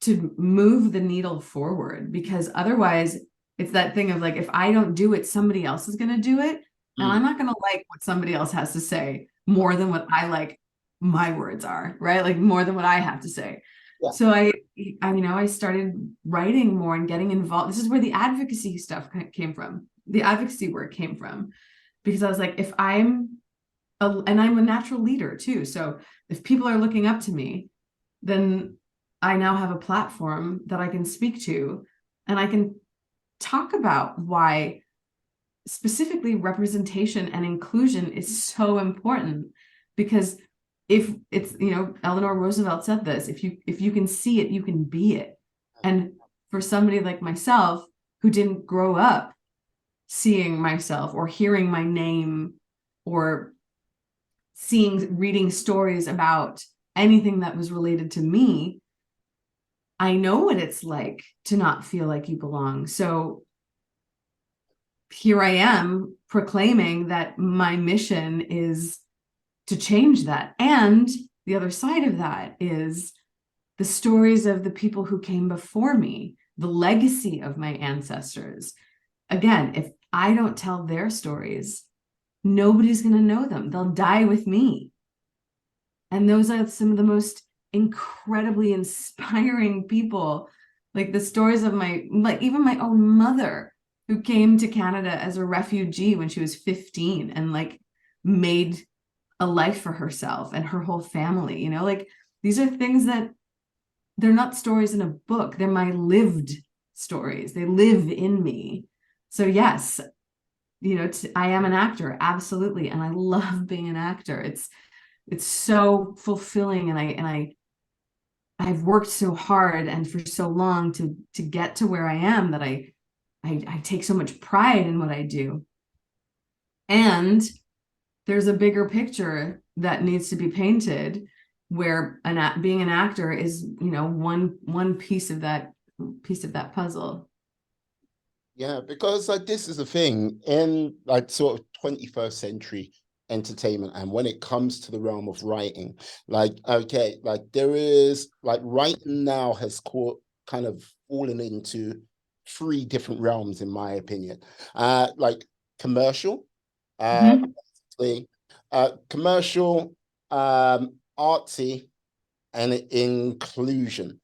to move the needle forward, because otherwise it's that thing of like, if I don't do it, somebody else is going to do it. And I'm not going to like what somebody else has to say more than what I like my words are, right? Like more than what I have to say. Yeah. So you know, I started writing more and getting involved. This is where the advocacy stuff came from. The advocacy work came from, because I was like, if and I'm a natural leader too. So if people are looking up to me, then I now have a platform that I can speak to, and I can talk about why specifically representation and inclusion is so important. Because if it's, you know, Eleanor Roosevelt said this, if you can see it, you can be it. And for somebody like myself who didn't grow up seeing myself or hearing my name or reading stories about anything that was related to me, I know what it's like to not feel like you belong. So here I am proclaiming that my mission is to change that. And the other side of that is the stories of the people who came before me, the legacy of my ancestors. Again, if I don't tell their stories, nobody's going to know them. They'll die with me. And those are some of the most incredibly inspiring people. Like the stories of even my own mother, who came to Canada as a refugee when she was 15 and like made a life for herself and her whole family. You know, like these are things that they're not stories in a book. They're my lived stories. They live in me. So yes, you know, I am an actor, absolutely. And I love being an actor. It's so fulfilling. And I've worked so hard and for so long to get to where I am, that I take so much pride in what I do. And there's a bigger picture that needs to be painted, where being an actor is, you know, one piece of that puzzle. Yeah, because like this is the thing in like sort of 21st century entertainment, and when it comes to the realm of writing, like okay, like there is like writing now has kind of fallen into three different realms, in my opinion. Like commercial, basically, commercial, artsy, and inclusion.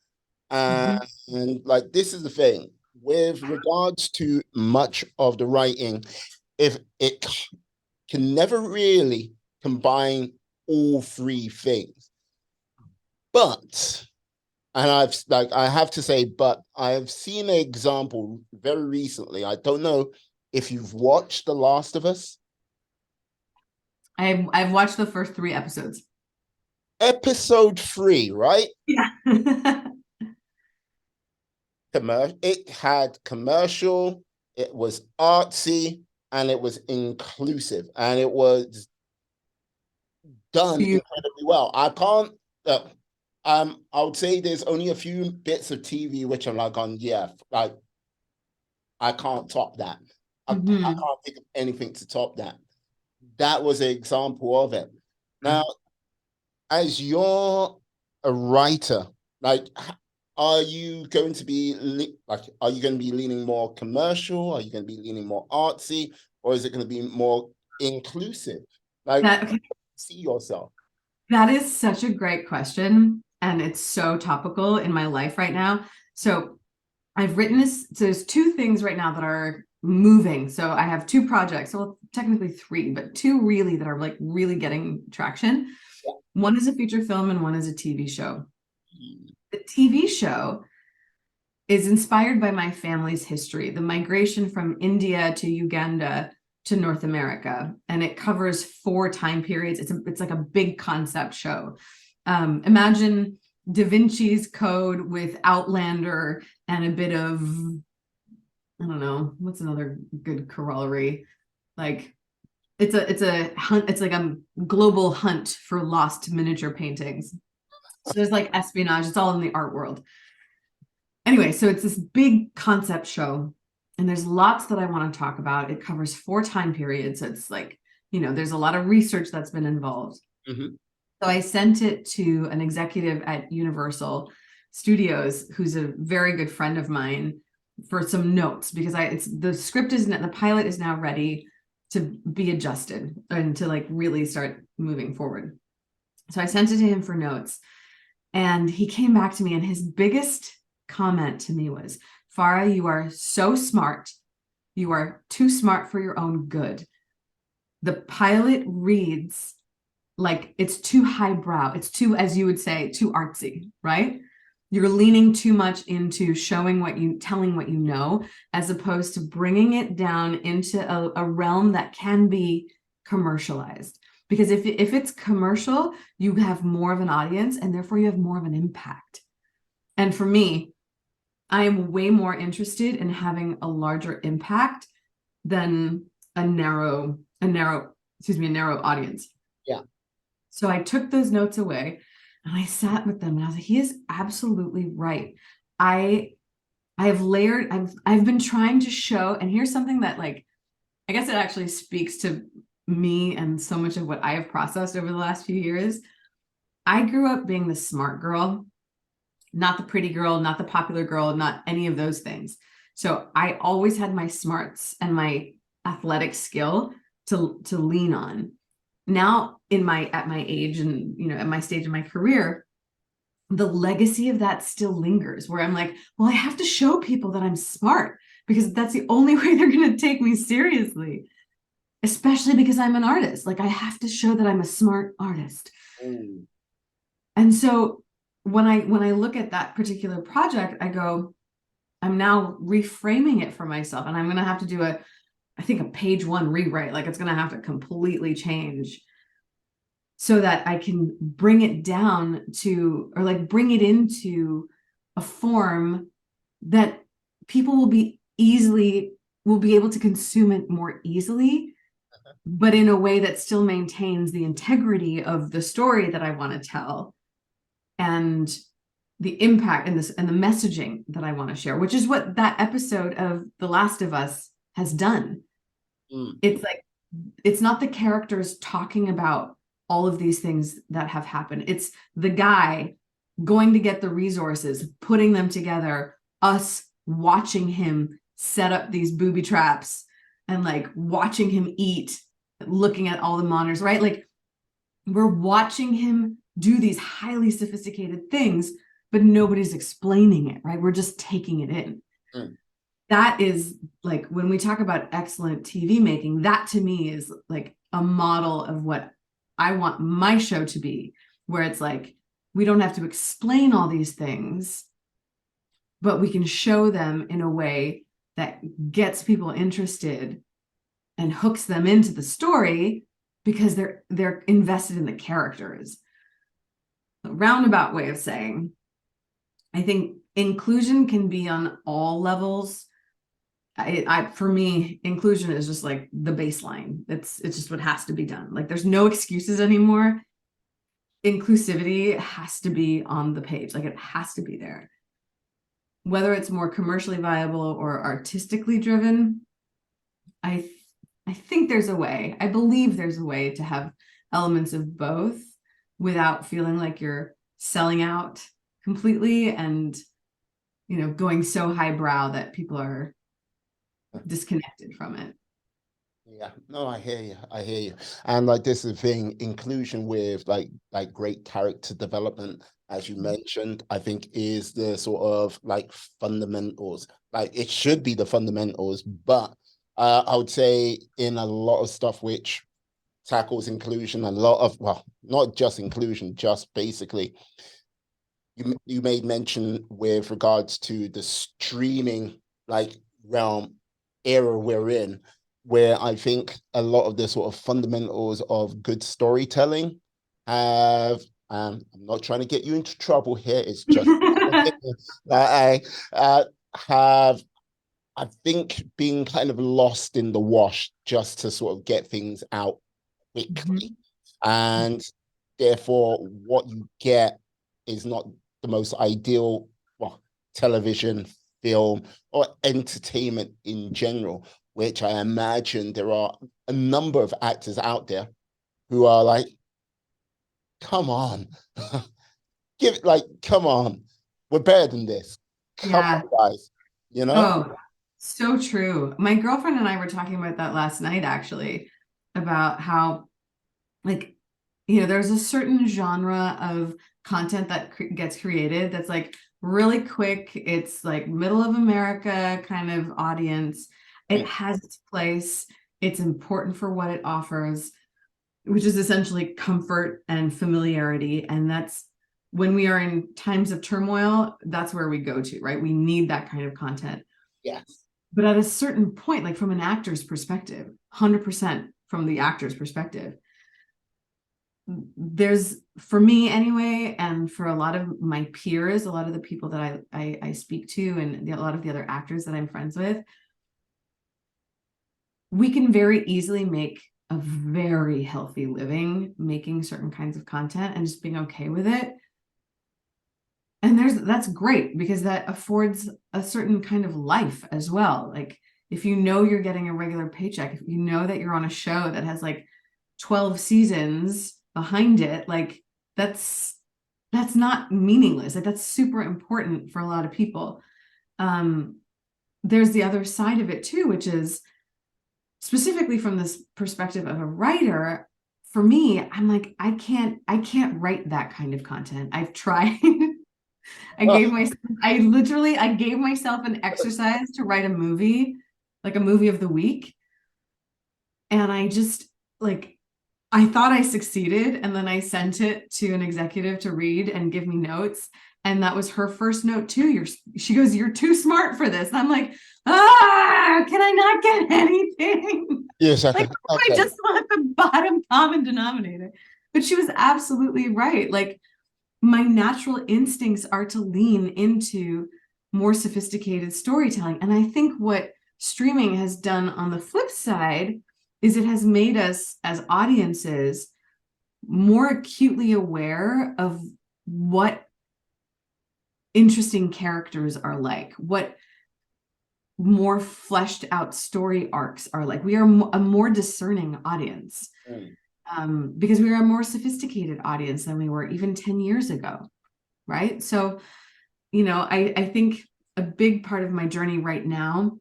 And like this is the thing with regards to much of the writing, if it can never really combine all three things. But, and I have to say, but I've seen an example very recently. I don't know if you've watched The Last of Us. I've watched the first 3 episodes. Episode 3, right? Yeah. It had commercial, it was artsy, and it was inclusive, and it was done incredibly well. I can't. I would say there's only a few bits of TV which I'm like, like I can't top that. I can't think of anything to top that. That was an example of it. Now, as you're a writer, like, are you going to be are you going to be leaning more commercial? Are you going to be leaning more artsy, or is it going to be more inclusive? Like, see yourself. That is such a great question, and it's so topical in my life right now. So I've written this. So there's 2 things right now that are moving. So I have 2 projects, well, technically 3, but 2 really that are like really getting traction. One is a feature film and one is a TV show. The TV show is inspired by my family's history, the migration from India to Uganda to North America, and it covers 4 time periods. It's like a big concept show. Imagine Da Vinci's Code with Outlander and a bit of, I don't know, what's another good corollary? Like it's a hunt, it's like a global hunt for lost miniature paintings. So there's like espionage, it's all in the art world. Anyway, so it's this big concept show, and there's lots that I want to talk about. It covers 4 time periods. So it's like, there's a lot of research that's been involved. Mm-hmm. So I sent it to an executive at Universal Studios, who's a very good friend of mine, for some notes, because the pilot is now ready to be adjusted and to like really start moving forward. So I sent it to him for notes, and he came back to me, and his biggest comment to me was, Farah, you are so smart. You are too smart for your own good. The pilot reads like it's too highbrow. It's too, as you would say, too artsy, right? You're leaning too much into telling what you know, as opposed to bringing it down into a realm that can be commercialized. Because if it's commercial, you have more of an audience, and therefore you have more of an impact. And for me, I am way more interested in having a larger impact than a narrow audience. Yeah. So I took those notes away, and I sat with them, and I was like, he is absolutely right. I have layered, I've been trying to show, and here's something that, like, I guess it actually speaks to me and so much of what I have processed over the last few years. I grew up being the smart girl, not the pretty girl, not the popular girl, not any of those things. So I always had my smarts and my athletic skill to lean on. Now at my age and at my stage in my career, the legacy of that still lingers, where I'm like, well, I have to show people that I'm smart, because that's the only way they're going to take me seriously, especially because I'm an artist. Like, I have to show that I'm a smart artist. Mm. And so when I look at that particular project, I go, I'm now reframing it for myself, and I'm going to have to do I think a page 1 rewrite. Like, it's going to have to completely change so that I can bring it down to, or like bring it into a form that people will be able to consume it more easily, but in a way that still maintains the integrity of the story that I want to tell, and the impact and the messaging that I want to share, which is what that episode of The Last of Us has done. It's like, it's not the characters talking about all of these things that have happened. It's the guy going to get the resources, putting them together, us watching him set up these booby traps, and like watching him eat, looking at all the monitors, right? Like, we're watching him do these highly sophisticated things, but nobody's explaining it, right? We're just taking it in. That is, like, when we talk about excellent TV making, that to me is like a model of what I want my show to be, where it's like, we don't have to explain all these things, but we can show them in a way that gets people interested and hooks them into the story, because they're invested in the characters. A roundabout way of saying, I think inclusion can be on all levels. For me, inclusion is just like the baseline. It's just what has to be done. Like, there's no excuses anymore. Inclusivity has to be on the page. Like, it has to be there. Whether it's more commercially viable or artistically driven, I think there's a way. I believe there's a way to have elements of both without feeling like you're selling out completely and going so highbrow that people are disconnected from it. Yeah, no, I hear you. I hear you. And like, this is the thing, inclusion with like great character development, as you mentioned, I think is the sort of like fundamentals. Like, it should be the fundamentals, but I would say in a lot of stuff which tackles inclusion, a lot of, well, not just inclusion, just basically you made mention with regards to the streaming like realm era we're in, where I think a lot of the sort of fundamentals of good storytelling have I'm not trying to get you into trouble here, it's just I have I think being kind of lost in the wash just to sort of get things out quickly. And therefore, what you get is not the most ideal, well, television, film, or entertainment in general, which I imagine there are a number of actors out there who are like, come on, give it like, come on, we're better than this. Come Yeah. on, guys, you know? Oh, so true. My girlfriend and I were talking about that last night, actually, about how, like, there's a certain genre of content that gets created that's like really quick. It's like middle of America kind of audience. It has its place. It's important for what it offers, which is essentially comfort and familiarity. And that's when we are in times of turmoil, that's where we go to, right? We need that kind of content. Yes. But at a certain point, like from an actor's perspective, 100% from the actor's perspective, there's, for me anyway, and for a lot of my peers, a lot of the people that I speak to, and a lot of the other actors that I'm friends with, we can very easily make a very healthy living making certain kinds of content and just being okay with it. And that's great because that affords a certain kind of life as well. Like if you're getting a regular paycheck, if you know that you're on a show that has like 12 seasons behind it, like that's not meaningless. Like that's super important for a lot of people. There's the other side of it too, which is specifically from this perspective of a writer. For me, I'm like, I can't write that kind of content. I've tried. I gave myself an exercise to write a movie, like a movie of the week. And I just like, I thought I succeeded. And then I sent it to an executive to read and give me notes. And that was her first note too. She goes, "You're too smart for this." And I'm like, can I not get anything? Yes, Like, okay. I just want the bottom common denominator. But she was absolutely right. Like, my natural instincts are to lean into more sophisticated storytelling. And I think what streaming has done on the flip side is it has made us as audiences more acutely aware of what interesting characters are like, what more fleshed out story arcs are like. We are a more discerning audience. Because we are a more sophisticated audience than we were even 10 years ago, right? So, I think a big part of my journey right now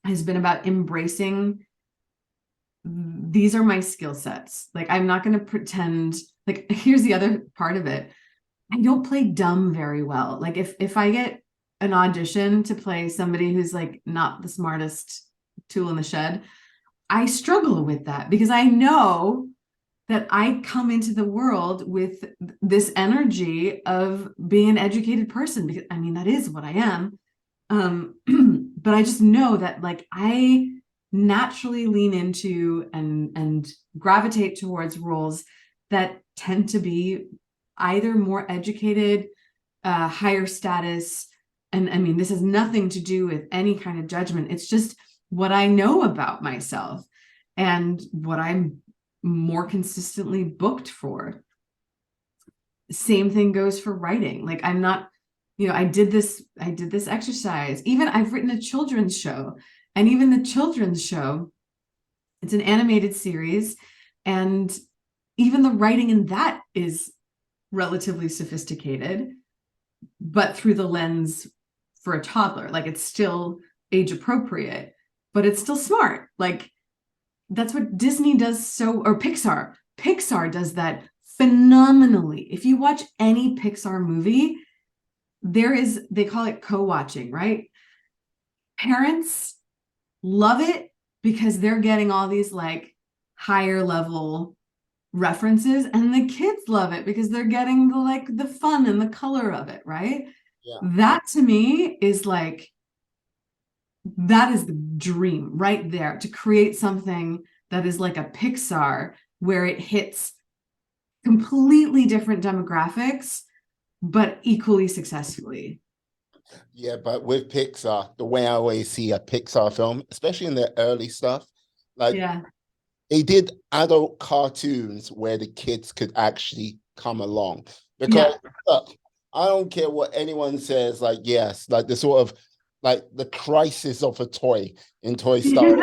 has been about embracing these are my skill sets. Like, I'm not going to pretend, like, here's the other part of it. I don't play dumb very well. Like, if I get an audition to play somebody who's like not the smartest tool in the shed, I struggle with that because I know that I come into the world with this energy of being an educated person, because I mean, that is what I am. But I just know that like I naturally lean into and gravitate towards roles that tend to be either more educated, higher status. And I mean, this has nothing to do with any kind of judgment. It's just what I know about myself and what I'm more consistently booked for. Same thing goes for writing. Like I'm not, I did this exercise. Even I've written a children's show, and even the children's show, it's an animated series, and even the writing in that is relatively sophisticated, but through the lens for a toddler. Like it's still age appropriate, but it's still smart. Like that's what Disney does or Pixar. Pixar does that phenomenally. If you watch any Pixar movie, they call it co-watching, right? Parents love it because they're getting all these like higher level references, and the kids love it because they're getting the fun and the color of it, right? Yeah. That to me is like, that is the dream right there, to create something that is like a Pixar where it hits completely different demographics, but equally successfully. Yeah, but with Pixar, the way I always see a Pixar film, especially in the early stuff, like Yeah. they did adult cartoons where the kids could actually come along. Yeah. Because look, I don't care what anyone says, like, yes, like the sort of like the crisis of a toy in Toy Story,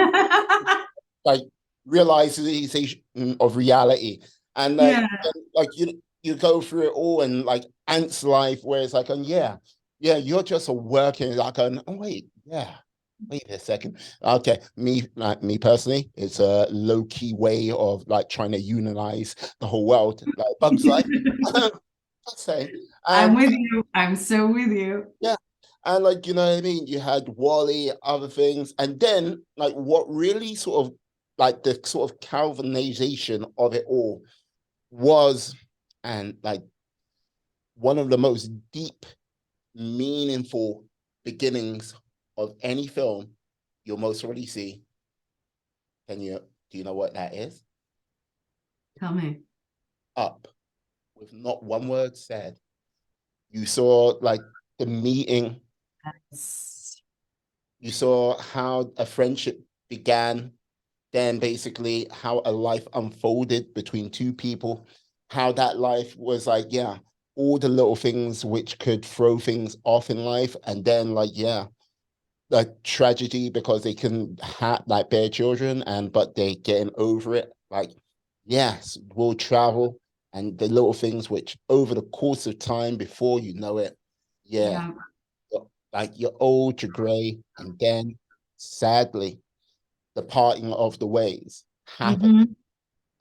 like realization of reality. And Yeah. like you go through it all and like Ant's life where it's like, yeah, yeah, you're just a working like oh wait, yeah. Wait a second. Okay, me personally, it's a low-key way of like trying to unionize the whole world, like Bugs Life. I'd say. I'm And with you. I'm so with you. yeah, and like you know what I mean, you had Wally, other things, and then like what really sort of like the sort of Calvinization of it all was, and like one of the most deep, meaningful beginnings of any film you'll most really see. Do you know what that is? Tell me. Up, with not one word said. You saw like the meeting, Yes. you saw how a friendship began, then basically how a life unfolded between two people, how that life was like, yeah, all the little things which could throw things off in life, and then like, yeah, like tragedy because they can have like bear children and but they getting over it. Like, yes, we'll travel and the little things which over the course of time before you know it, yeah, Yeah. like you're old, you're gray, and then sadly the parting of the ways happened. Mm-hmm.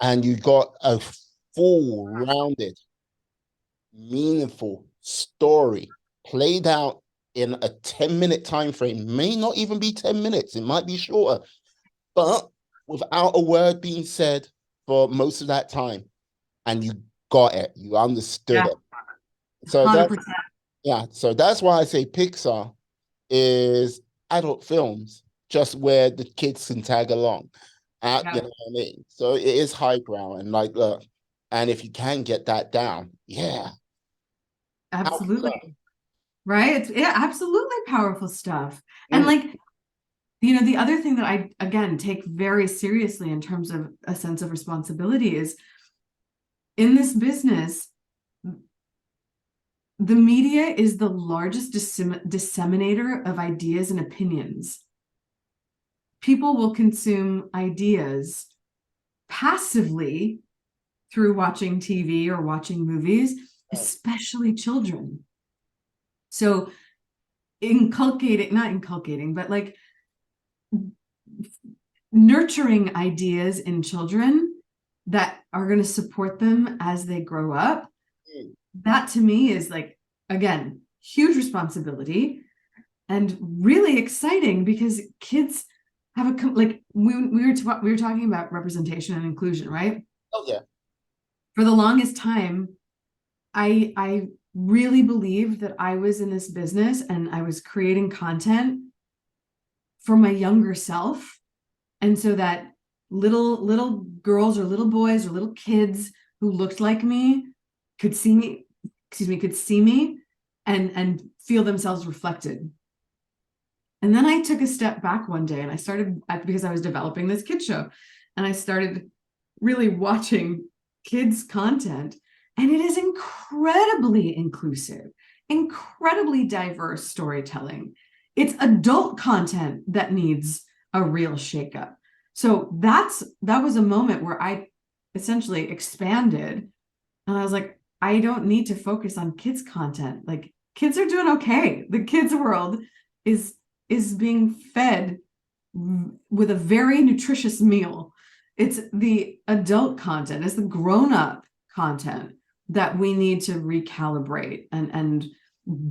And you got a full rounded, meaningful story played out in a 10-minute time frame, may not even be 10 minutes, it might be shorter, but without a word being said for most of that time. And you got it, you understood Yeah. it. So that 100%. yeah, so that's why I say Pixar is adult films, just where the kids can tag along. You Yeah. know what I mean? So it is highbrow and like look, and if you can get that down, yeah. How Absolutely. Right? It's yeah, absolutely powerful stuff. And mm, like, the other thing that I again take very seriously in terms of a sense of responsibility is, in this business, the media is the largest disseminator of ideas and opinions. People will consume ideas passively through watching TV or watching movies, especially children. So not inculcating, but like nurturing ideas in children that are going to support them as they grow up. mm, That to me is like, again, huge responsibility and really exciting, because kids have like we were talking about representation and inclusion, right? oh yeah. For the longest time, I really believed that I was in this business and I was creating content for my younger self, and so that little girls or little boys or little kids who looked like me could see me, could see me and feel themselves reflected. And then I took a step back one day and I started, because I was developing this kid show, and I started really watching kids content, and it is incredibly inclusive, incredibly diverse storytelling. It's adult content that needs a real shakeup. So that was a moment where I essentially expanded, and I was like, I don't need to focus on kids content. Like, kids are doing okay. The kids world is being fed with a very nutritious meal. It's the adult content, it's the grown-up content that we need to recalibrate and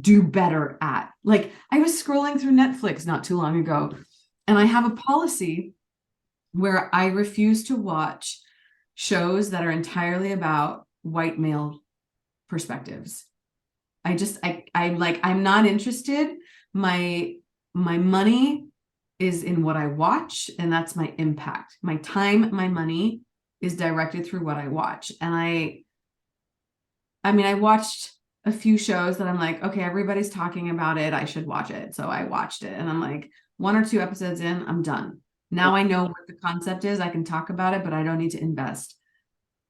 do better at. Like, I was scrolling through Netflix not too long ago, and I have a policy where I refuse to watch shows that are entirely about white male perspectives. I'm not interested. My money is in what I watch, and that's my impact. My time, my money is directed through what I watch. And I mean, I watched a few shows that I'm like, okay, everybody's talking about it, I should watch it. So I watched it, and I'm like, 1 or 2 episodes in, I'm done. Now I know what the concept is. I can talk about it, but I don't need to invest.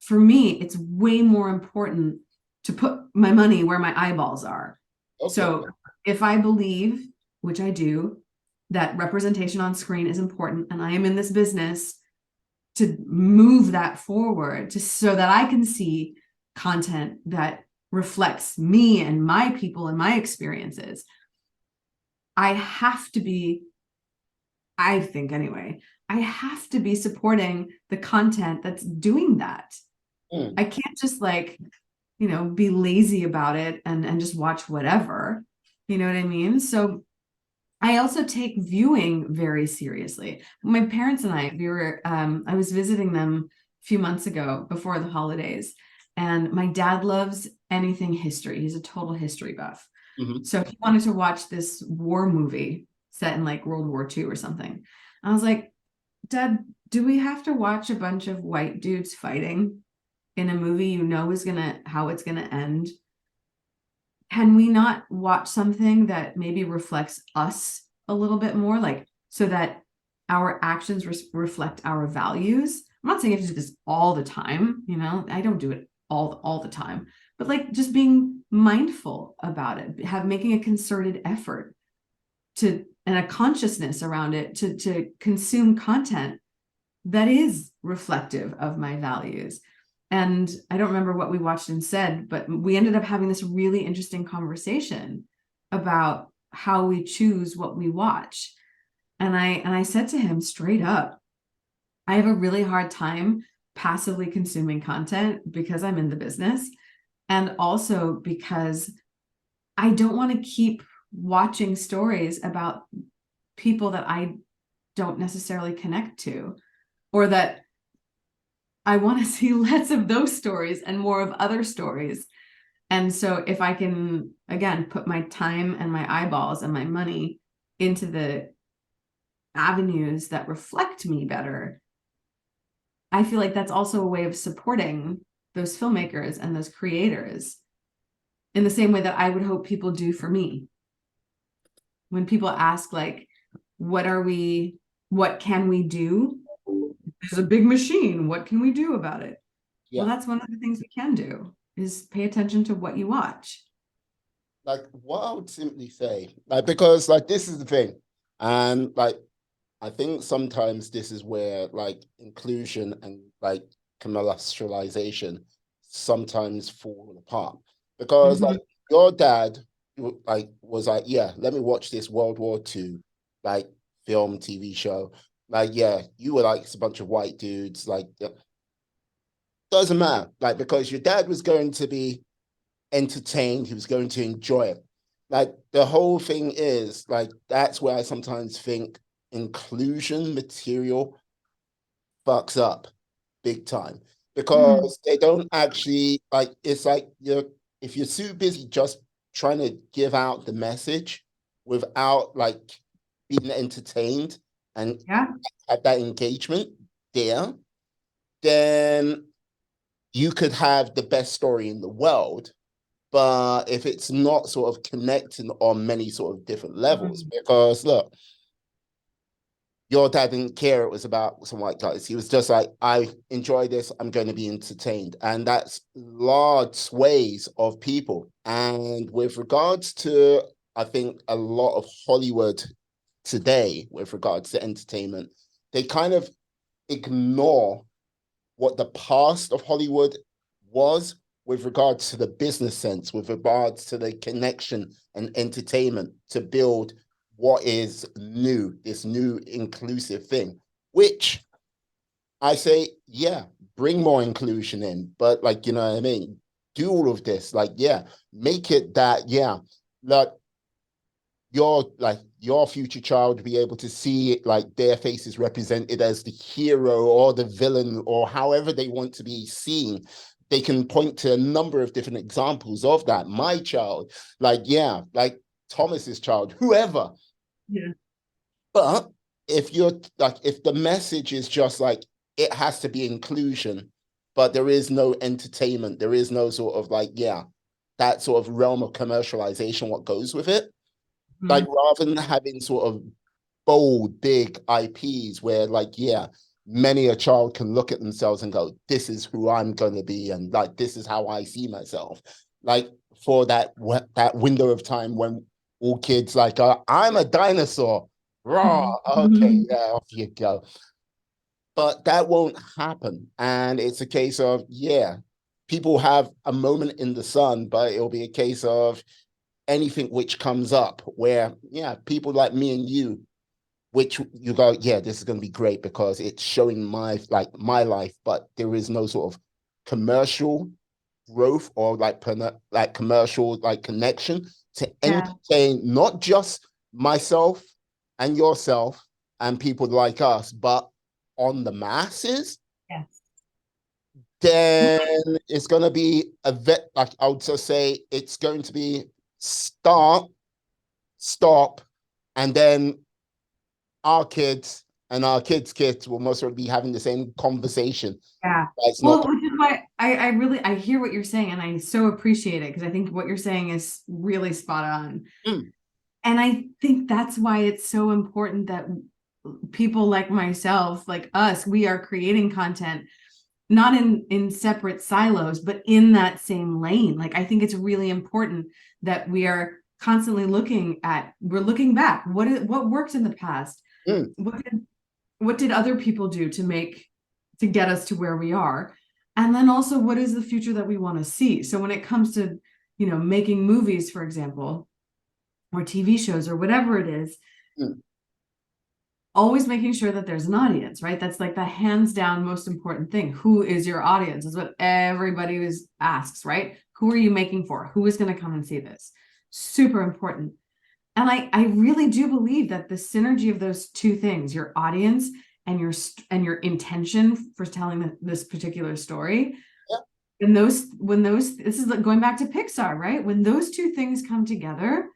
For me, it's way more important to put my money where my eyeballs are. Okay. So if I believe, which I do, that representation on screen is important, and I am in this business to move that forward so that I can see content that reflects me and my people and my experiences, I have to be, I think anyway, I have to be supporting the content that's doing that. I can't just be lazy about it and just watch whatever. You know what I mean? So I also take viewing very seriously. My parents and I was visiting them a few months ago before the holidays, and my dad loves anything history. He's a total history buff. So he wanted to watch this war movie set in like World War II or something. I was like, Dad, do we have to watch a bunch of white dudes fighting in a movie is how it's gonna end? Can we not watch something that maybe reflects us a little bit more, like so that our actions reflect our values? I'm not saying you have to do this all the time, I don't do it all the time, but like just being mindful about it, making a concerted effort and a consciousness around it to consume content that is reflective of my values. And I don't remember what we watched and said, but we ended up having this really interesting conversation about how we choose what we watch. And I said to him straight up, I have a really hard time passively consuming content because I'm in the business, and also because I don't want to keep watching stories about people that I don't necessarily connect to, or that I want to see less of those stories and more of other stories. And so if I can, again, put my time and my eyeballs and my money into the avenues that reflect me better, I feel like that's also a way of supporting those filmmakers and those creators in the same way that I would hope people do for me. When people ask, like, what can we do? There's a big machine. What can we do about it? Yeah. Well, that's one of the things we can do, is pay attention to what you watch. Like, what I would simply say, like, because like this is the thing, and like I think sometimes this is where like inclusion and like commercialization sometimes fall apart, because like your dad like was like, yeah, let me watch this World War II like film TV show. Like, yeah, you were like it's a bunch of white dudes, like doesn't matter, like, because your dad was going to be entertained, he was going to enjoy it. Like, the whole thing is like, that's where I sometimes think inclusion material fucks up big time, because they don't actually like, it's like if you're too busy just trying to give out the message without like being entertained and have that engagement there, then you could have the best story in the world, but if it's not sort of connecting on many sort of different levels, because look, your dad didn't care it was about some white guys. He was just like, I enjoy this, I'm going to be entertained. And that's large sways of people. And with regards to, I think, a lot of Hollywood today, with regards to entertainment, they kind of ignore what the past of Hollywood was with regards to the business sense, with regards to the connection and entertainment to build what is new, this new inclusive thing, which I say, yeah, bring more inclusion in, but like, you know what I mean? Do all of this, like, yeah, make it that, yeah, like your future child be able to see it, like their faces represented as the hero or the villain or however they want to be seen. They can point to a number of different examples of that. My child, like, yeah, like Thomas's child, whoever. Yeah. But if you're like, if the message is just like, it has to be inclusion, but there is no entertainment, there is no sort of like, yeah, that sort of realm of commercialization, what goes with it. Like, rather than having sort of bold, big IPs where, like, yeah, many a child can look at themselves and go, this is who I'm going to be. And like, this is how I see myself. Like, for that window of time when all kids, like, I'm a dinosaur. Raw. Okay, yeah, off you go. But that won't happen. And it's a case of, yeah, people have a moment in the sun, but it'll be a case of anything which comes up where, yeah, people like me and you, which you go, yeah, this is going to be great because it's showing my life, but there is no sort of commercial growth or like commercial like connection to entertain not just myself and yourself and people like us, but on the masses. Yes. Then it's going to be like I would just say it's going to be start, stop, and then our kids and our kids' will most likely be having the same conversation. Yeah. Well, which is why I really I hear what you're saying, and I so appreciate it because I think what you're saying is really spot on. And I think that's why it's so important that people like myself, like us, we are creating content not in separate silos, but in that same lane. Like, I think it's really important that we are constantly looking back. What worked in the past? What did other people do to get us to where we are? And then also, what is the future that we want to see? So when it comes to, making movies, for example, or TV shows or whatever it is, always making sure that there's an audience, right? That's like the hands down most important thing. Who is your audience? Is what everybody asks, right? Who are you making for? Who is going to come and see this? Super important. And I really do believe that the synergy of those two things, your audience and your intention for telling this particular story, and this is like going back to Pixar, right? When those two things come together,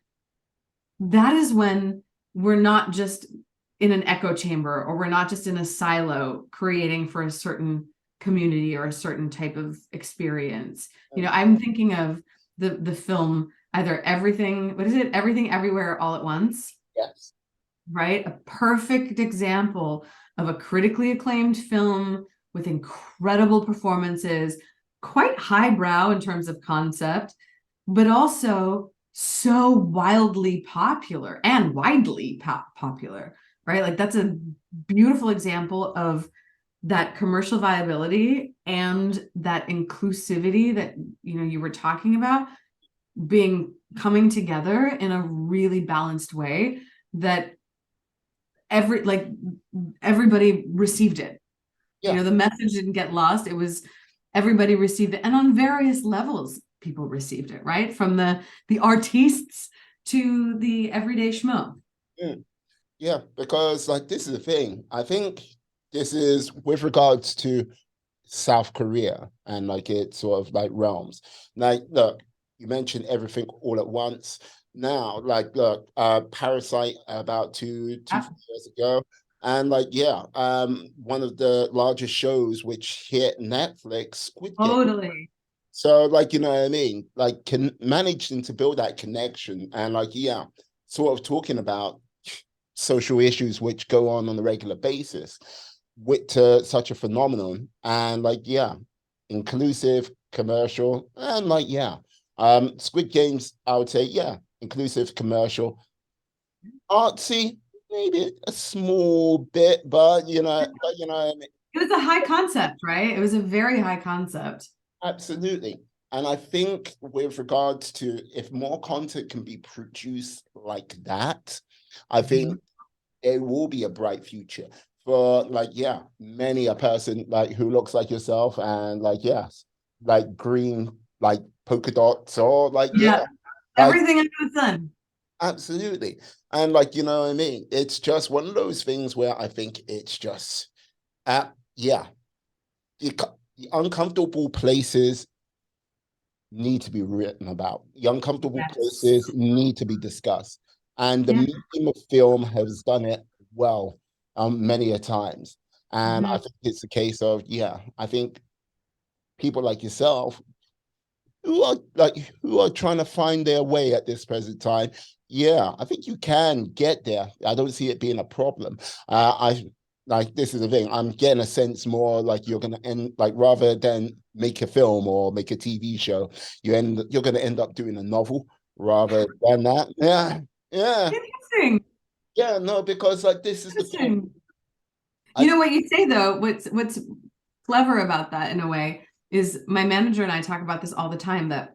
that is when we're not just in an echo chamber, or we're not just in a silo creating for a certain community or a certain type of experience. I'm thinking of the film, either Everything Everywhere All at Once. Yes. Right? A perfect example of a critically acclaimed film with incredible performances, quite highbrow in terms of concept, but also so wildly popular and widely popular, right? Like, that's a beautiful example of that commercial viability and that inclusivity that you were talking about coming together in a really balanced way that everybody received it. The message didn't get lost. It was everybody received it, and on various levels people received it, right? From the artists to the everyday schmo. Yeah, because like this is the thing. I think this is with regards to South Korea and like it's sort of like realms. Like, look, you mentioned Everything All at Once. Now, like, look, Parasite about two years ago, and like, yeah, one of the largest shows which hit Netflix, Squid Game. Totally. So, like, you know what I mean? Like, managing to build that connection and like, yeah, sort of talking about social issues which go on a regular basis with such a phenomenon, and like, yeah, inclusive, commercial, and like, yeah, Squid Games, I would say, yeah, inclusive, commercial, artsy, maybe a small bit, but I mean? It was a high concept, right? It was a very high concept. Absolutely. And I think with regards to if more content can be produced like that, I think it will be a bright future for like, yeah, many a person like who looks like yourself and like, yes, like green, like polka dots or like, everything under the sun. Absolutely. And like, you know what I mean? It's just one of those things where I think it's just, yeah, the uncomfortable places need to be written about. The uncomfortable Yes. places need to be discussed. And the Yeah. medium of film has done it well, many a times. And I Mhm. think it's a case of, yeah, I think people like yourself who are trying to find their way at this present time. Yeah, I think you can get there. I don't see it being a problem. I like this is the thing. I'm getting a sense more like you're gonna end like rather than make a film or make a TV show, you're gonna end up doing a novel rather than that. Yeah, yeah, Interesting. yeah. No, because like this is the thing. Interesting. You I know what you say though, what's clever about that in a way is my manager and I talk about this all the time that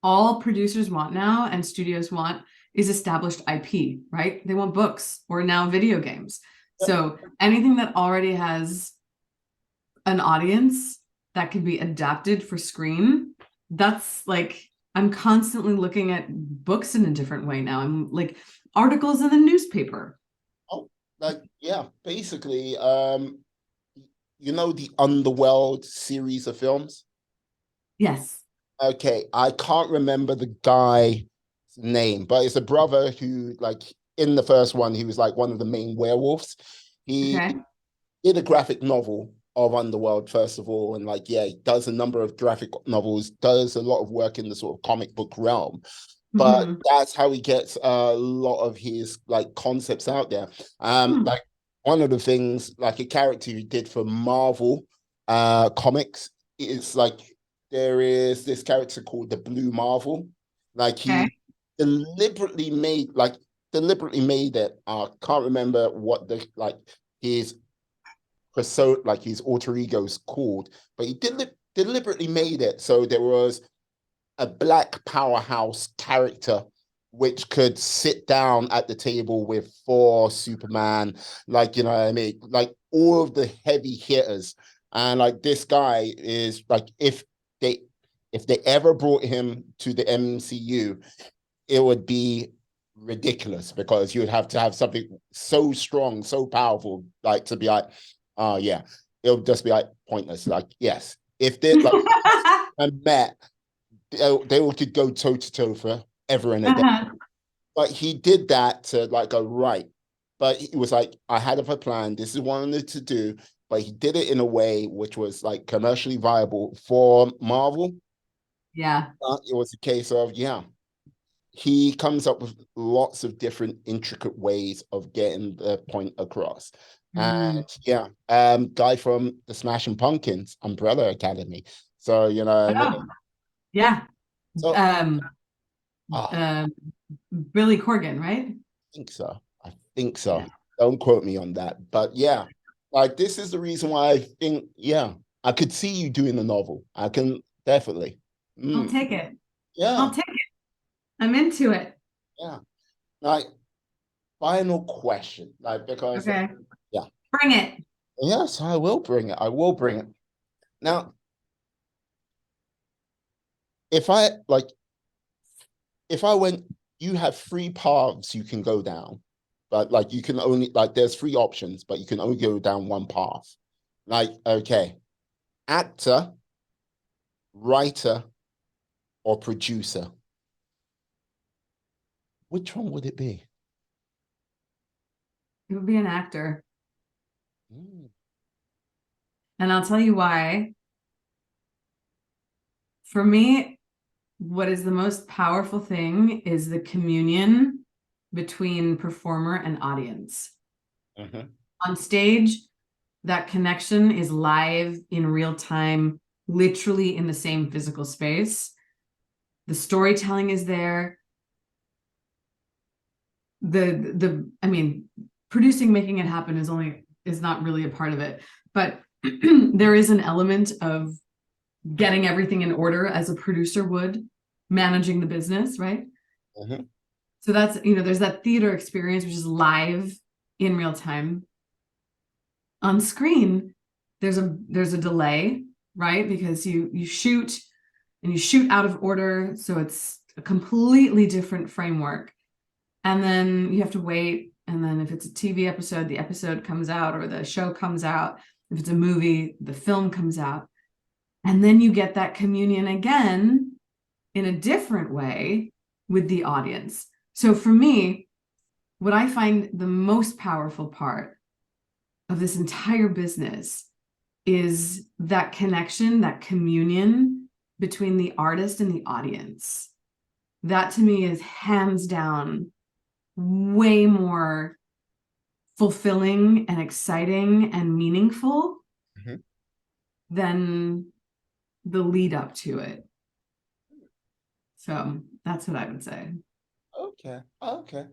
all producers want now and studios want is established IP, right? They want books or now video games. So anything that already has an audience that can be adapted for screen, that's like I'm constantly looking at books in a different way now. I'm like articles in the newspaper. oh, like yeah, basically, you know the Underworld series of films. Yes. Okay, I can't remember the guy's name, but it's a brother who, like, in the first one, he was like one of the main werewolves. He Okay. did a graphic novel of Underworld, first of all, and like, yeah, he does a number of graphic novels, does a lot of work in the sort of comic book realm. But Mm-hmm. that's how he gets a lot of his like concepts out there. Hmm. Like one of the things, like a character he did for Marvel comics, is like there is this character called the Blue Marvel. Like Okay. he deliberately made like deliberately made it. I can't remember what the like his persona, like his alter ego is called, but he deliberately made it so there was a black powerhouse character which could sit down at the table with Thor, Superman, like you know what I mean, like all of the heavy hitters. And like this guy is like they if they ever brought him to the MCU, it would be ridiculous because you would have to have something so strong, so powerful, like to be like, oh yeah, it'll just be like pointless. Like, yes, if they like and met they all could go toe to toe for ever and a day. Uh-huh. But he did that to like go right. But he was like, I had a plan. This is what I wanted to do. But he did it in a way which was like commercially viable for Marvel. Yeah. It was a case of, yeah, he comes up with lots of different intricate ways of getting the point across. Mm. And yeah, guy from the Smashing Pumpkins Umbrella Academy. So, you know what I mean? Oh, yeah. So, Um, ah, um, Billy Corgan, right? think so. I think Yeah. so. Don't quote me on that. But yeah, like this is the reason why I think, yeah, I could see you doing a novel. I can definitely. I'll Mm, take it. yeah, I'll take it. I'm into it. yeah. Like final question. Like because Okay. yeah. Bring it. Yes, I will bring it. I will bring it. Now, if I like if I went, you have three paths you can go down. But like you can only like there's three options, but you can only go down one path. Like, okay, actor, writer, or producer, which one would it be? It would be an actor. Mm, And I'll tell you why. For me, what is the most powerful thing is the communion between performer and audience. mhm, On stage, that connection is live in real time, literally in the same physical space. The storytelling is there. The I mean, producing, making it happen is not really a part of it, but there is an element of getting everything in order as a producer would, managing the business, right? mhm, So that's, there's that theater experience, which is live in real time. On screen, there's a delay, right? Because you shoot and you shoot out of order. So it's a completely different framework. And then you have to wait. And then if it's a TV episode, the episode comes out or the show comes out. If it's a movie, the film comes out. And then you get that communion again in a different way with the audience. So for me, what I find the most powerful part of this entire business is that connection, that communion between the artist and the audience. That to me is hands down way more fulfilling and exciting and meaningful than the lead up to it. So that's what I would say. Okay. Okay.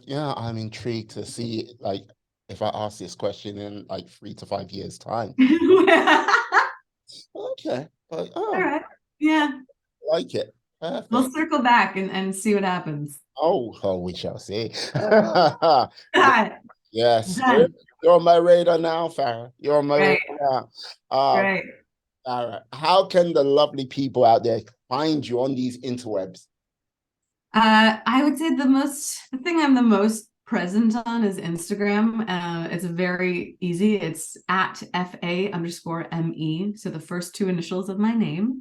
Yeah, I'm intrigued to see, like, if I ask this question in like 3 to 5 years' time. Okay. But, All right. Yeah. I like it. Perfect. We'll circle back and see what happens. Oh, we shall see. Yes. Done. You're on my radar now, Farah. You're on my Right. radar now. Right. Farah, how can the lovely people out there find you on these interwebs? I would say the thing I'm the most present on is Instagram. It's very easy. It's at FA_ME. So the first two initials of my name.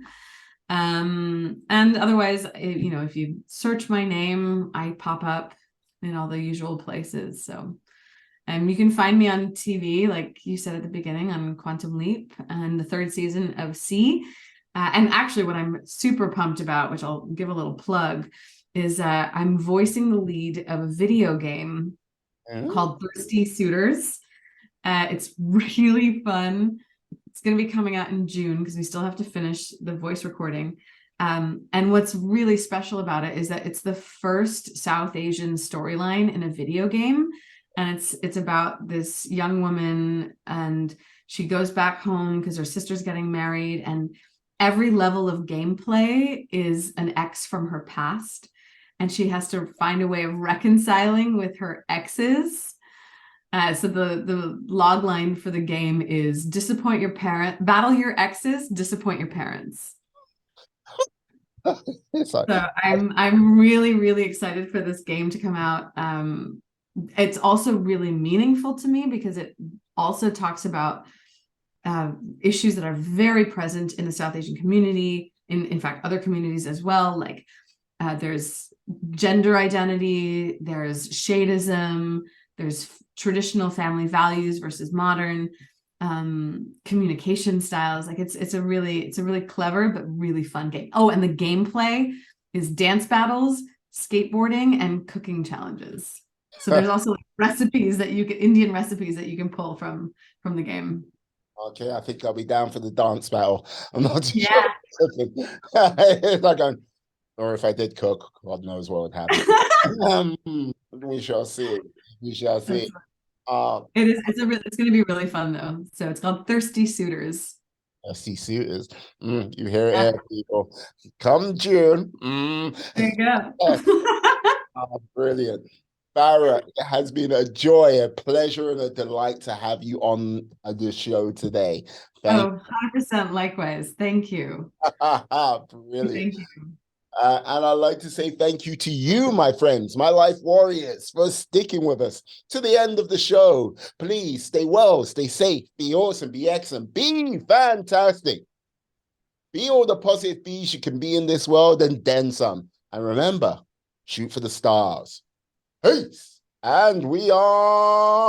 And otherwise, if you search my name, I pop up in all the usual places. So, and you can find me on TV, like you said at the beginning, on Quantum Leap and the third season of C. And actually, what I'm super pumped about, which I'll give a little plug, is I'm voicing the lead of a video game called Thirsty Suitors. It's really fun. It's going to be coming out in June because we still have to finish the voice recording. And what's really special about it is that it's the first South Asian storyline in a video game. And it's about this young woman, and she goes back home because her sister's getting married, and every level of gameplay is an ex from her past. And she has to find a way of reconciling with her exes. So the log line for the game is disappoint your parent, battle your exes, disappoint your parents. So I'm really, really excited for this game to come out. It's also really meaningful to me because it also talks about issues that are very present in the South Asian community, in fact, other communities as well. Like there's gender identity, there's shadeism, there's traditional family values versus modern communication styles. Like it's a really clever but really fun game. Oh, and the gameplay is dance battles, skateboarding, and cooking challenges. So there's also like recipes that you can Indian recipes that you can pull from the game. Okay, I think I'll be down for the dance battle. I'm not too Yeah. sure. It's like or if I did cook, God knows what would happen. We shall see. We shall see. It's going to be really fun though. So it's called Thirsty Suitors. Thirsty Suitors. You hear it here, people. Come June. There you go. Brilliant. Farah, it has been a joy, a pleasure, and a delight to have you on the show today. 100% likewise. Thank you. Brilliant. Thank you. And I'd like to say thank you to you, my friends, my life warriors, for sticking with us to the end of the show. Please stay well, stay safe, be awesome, be excellent, be fantastic. Be all the positive bees you can be in this world and then some. And remember, shoot for the stars. Peace. And we are...